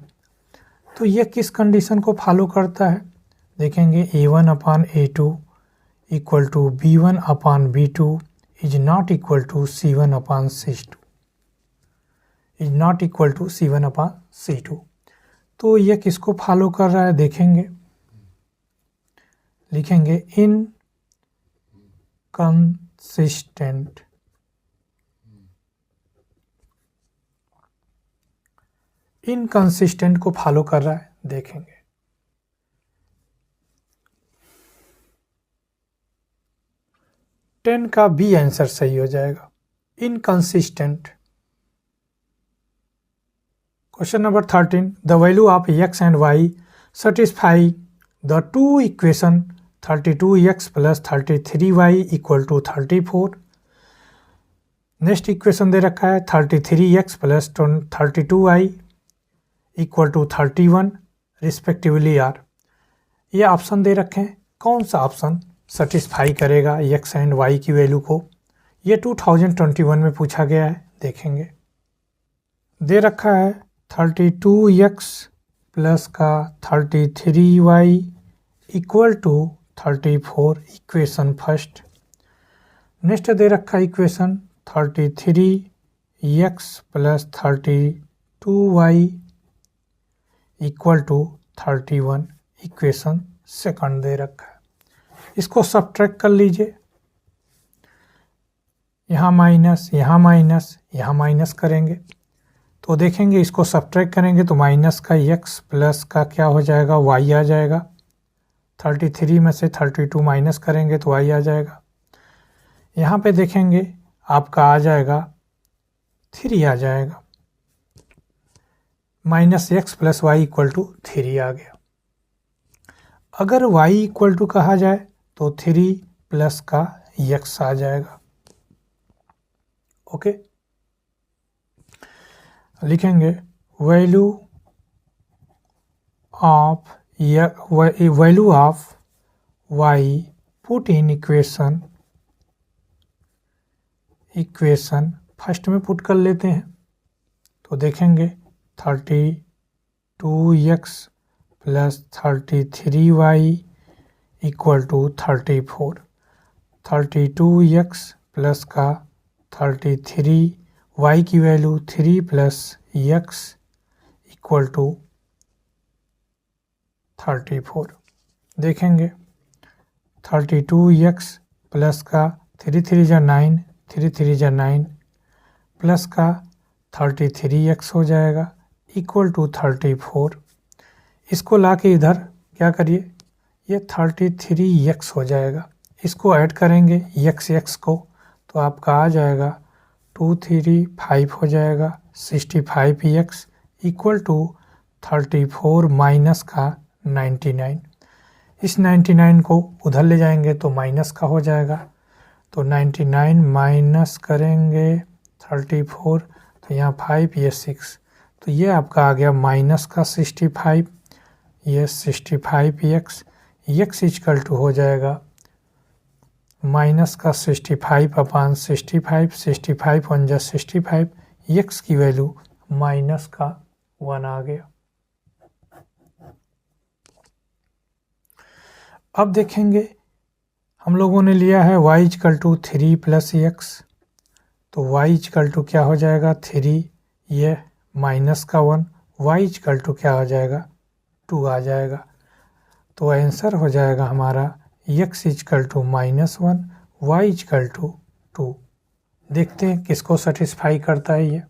तो ये किस कंडीशन को फॉलो करता है, देखेंगे a1 upon a2 equal to b1 upon b2 is not equal to c1 upon c2, is not equal to c1 upon c2। तो ये किसको फॉलो कर रहा है, देखेंगे, लिखेंगे इनकंसिस्टेंट, इनकंसिस्टेंट को फॉलो कर रहा है। देखेंगे टेन का बी आंसर सही हो जाएगा। Inconsistent Question number 13. The value of x and y satisfy the two equation 32x plus 33y equal to 34. Next equation दे रखा है 33x plus 32y equal to 31 respectively are. ये ऑप्शन दे रखे हैं, कौन सा ऑप्शन सेटिस्फाई करेगा x एंड y की वैल्यू को, ये 2021 में पूछा गया है, देखेंगे। दे रखा है 32x प्लस का 33y equal to 34 equation first. Next दे रखा है equation 33x plus 32y equal to 31 equation second दे रखा है। इसको सब्ट्रैक्ट कर लीजिए, यहाँ माइनस यहाँ माइनस यहाँ माइनस करेंगे तो देखेंगे इसको सब्ट्रैक्ट करेंगे तो माइनस का x प्लस का क्या हो जाएगा y आ जाएगा। 33 में से 32 माइनस करेंगे तो y आ जाएगा। यहाँ पे देखेंगे आपका आ जाएगा 3 आ जाएगा, minus x plus y equal to 3 आ गया। अगर y इक्वल टू कहा जाए तो 3 प्लस का x आ जाएगा। ओके, लिखेंगे value of y put in equation first में पुट कर लेते हैं तो देखेंगे 32x plus 33y equal to 34। 32x plus का 33y की value 3 plus x equal to 34। देखेंगे 32x प्लस का 3 3 जा 9 3 3 जा 9 प्लस का 33x हो जाएगा इक्वल टू 34। इसको लाके इधर क्या करिए, ये 33x हो जाएगा। इसको ऐड करेंगे x को तो आपका आ जाएगा 235 हो जाएगा 65x इक्वल टू 34 माइनस का 99। इस 99 को उधर ले जाएंगे तो माइनस का हो जाएगा तो 99 माइनस करेंगे 34 तो यहाँ 5 ये 6 तो ये आपका आ गया माइनस का 65, ये 65x इक्वल टू हो जाएगा माइनस का 65 अपान 65 वन जा 65, x की वैल्यू माइनस का 1 आ गया। अब देखेंगे हम लोगों ने लिया है y equal to 3 plus x तो y इक्वल टू क्या हो जाएगा 3, ये माइनस का 1, y इक्वल टू क्या हो जाएगा 2 आ जाएगा। तो आंसर हो जाएगा हमारा x equal to -1 y equal to 2। देखते हैं किसको सेटिस्फाई करता है ये,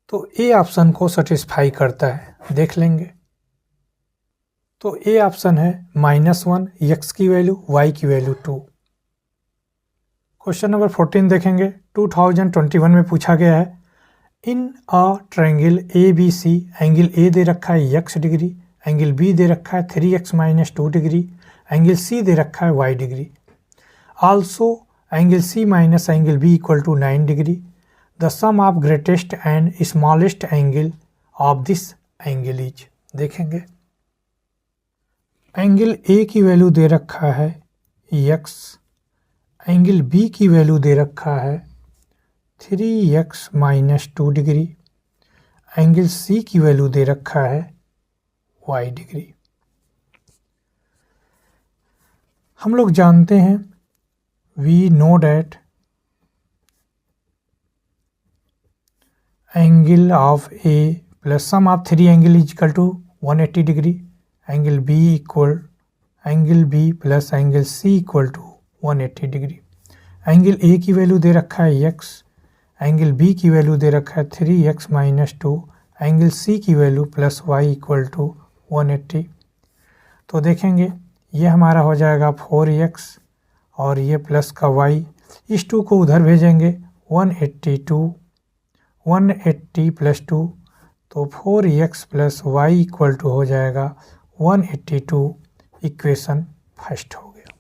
तो ए ऑप्शन को सेटिस्फाई करता है, देख लेंगे। तो ए ऑप्शन है -1 x की वैल्यू y की वैल्यू 2। क्वेश्चन नंबर 14 देखेंगे, 2021 में पूछा गया है in a triangle ABC angle A दे रखा है x डिग्री, एंगल बी दे रखा है 3x - 2 डिग्री, एंगल सी दे रखा है y degree. Also angle C minus angle B equal to 9 degree. The sum of greatest and smallest angle of this angle is. देखेंगे एंगल ए की वैल्यू दे रखा है x, एंगल बी की वैल्यू दे रखा है 3x - 2 डिग्री, एंगल सी की वैल्यू दे रखा है y डिग्री। हम लोग जानते हैं we know that angle of A plus sum of 3 angle is equal to 180 degree, angle B plus angle C equal to 180 degree. Angle A की वैल्यू दे रखा है x, एंगल B की वैल्यू दे रखा है 3x - 2, एंगल C की value plus y equal to 180। तो देखेंगे ये हमारा हो जाएगा 4x और ये प्लस का y, इस 2 को उधर भेजेंगे 182 180 प्लस 2, तो 4x plus y equal to हो जाएगा 182। इक्वेशन फर्स्ट हो गया।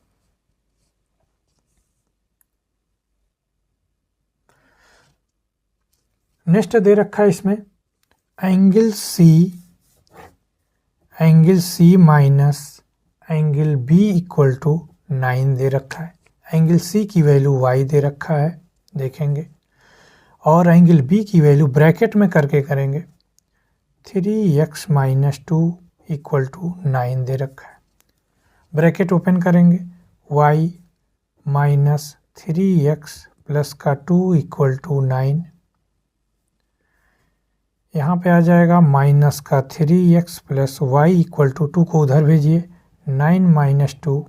नेक्स्ट दे रखा है इसमें angle C minus angle B equal to 9 दे रखा है। एंगल सी की वैल्यू y दे रखा है, देखेंगे, और एंगल बी की वैल्यू ब्रैकेट में करके करेंगे 3x माइनस 2 इक्वल टू 9 दे रखा है। ब्रैकेट ओपन करेंगे y माइनस 3x प्लस का 2 इक्वल टू 9, यहाँ पे आ जाएगा माइनस का 3x plus y equal to 2 को उधर भेजिए 9 माइनस 2,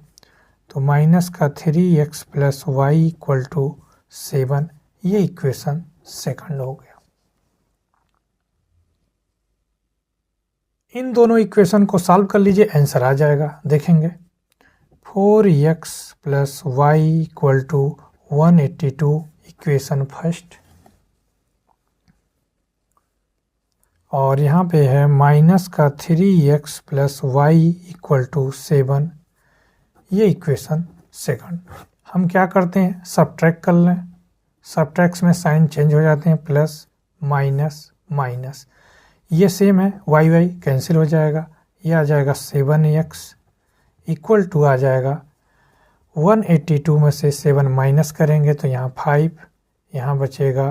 तो माइनस का 3x plus y equal to 7। ये इक्वेशन सेकंड हो गया। इन दोनों इक्वेशन को सॉल्व कर लीजिए, आंसर आ जाएगा, देखेंगे 4x plus y equal to 182 equation first, और यहाँ पे है माइनस का 3x plus y equal to 7। ये इक्वेशन सेकंड। हम क्या करते हैं, सब्ट्रैक्ट कर लें। सब्ट्रैक्ट में साइन चेंज हो जाते हैं, प्लस माइनस माइनस, ये सेम है, वाई वाई कैंसिल हो जाएगा, ये आ जाएगा 7x इक्वल टू आ जाएगा 182 में से 7 माइनस करेंगे तो यहाँ 5, यहाँ बचेगा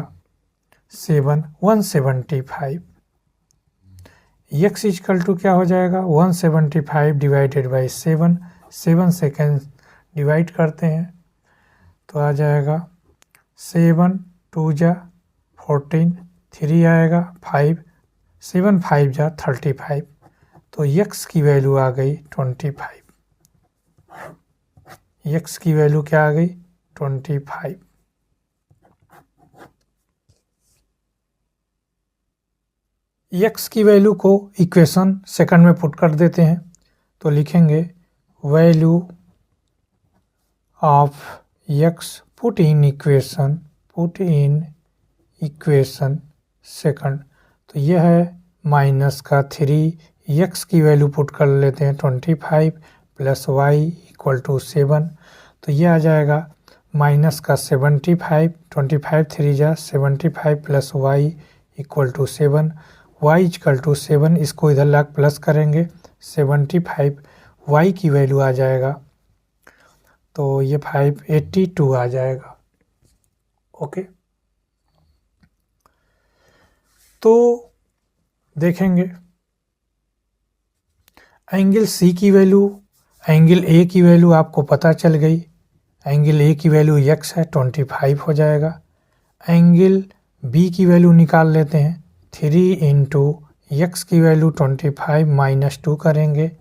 7, 175। x इक्वल टू क्या हो जाएगा 175 डिवाइडेड बाई 7, 7 सेकेंड डिवाइड करते हैं तो आ जाएगा 7 2 जा 14, 3 आएगा 5, 7 5 जा 35, तो x की वैल्यू आ गई 25। x की वैल्यू क्या आ गई 25। x की वैल्यू को इक्वेशन सेकंड में पुट कर देते हैं, तो लिखेंगे value of x put in equation second, तो यह है माइनस का 3, x की वैल्यू पुट कर लेते हैं 25 प्लस y इक्वल टू 7, तो यह आ जाएगा माइनस का 75, 25 3 जा 75 plus y equal to 7, y equal to 7, इसको इधर लाग प्लस करेंगे 75, y की वैल्यू आ जाएगा तो ये 582 आ जाएगा। ओके, तो देखेंगे एंगल सी की वैल्यू, एंगल ए की वैल्यू आपको पता चल गई। एंगल ए की वैल्यू x है 25 हो जाएगा। एंगल बी की वैल्यू निकाल लेते हैं 3 इंटू एक्स की वैल्यू 25 माइनस 2 करेंगे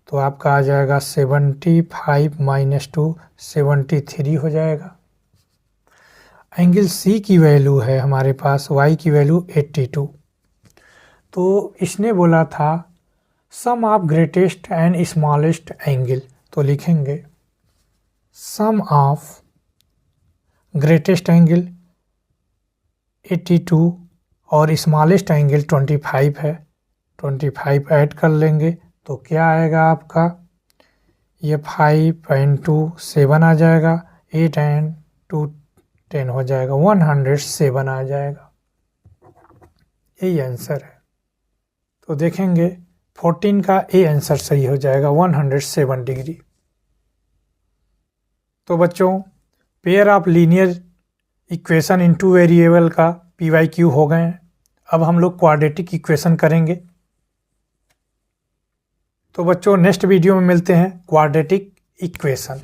तो आपका आ जाएगा 75 माइनस 2 73 हो जाएगा। एंगल सी की वैल्यू है हमारे पास y की वैल्यू 82, तो इसने बोला था sum of greatest and smallest angle, तो लिखेंगे सम ऑफ ग्रेटेस्ट एंगल 82 और स्मॉलेस्ट एंगल 25 है, 25 ऐड कर लेंगे तो क्या आएगा आपका, ये 5.27 आ जाएगा, 8 एंड 2 10 हो जाएगा, 107 आ जाएगा। यही आंसर है। तो देखेंगे 14 का ए आंसर सही हो जाएगा 107 डिग्री। तो बच्चों pair of linear equation in two variable का PYQ हो गए हैं। अब हम लोग क्वाड्रेटिक इक्वेशन करेंगे। तो बच्चों नेक्स्ट वीडियो में मिलते हैं क्वाड्रेटिक इक्वेशन।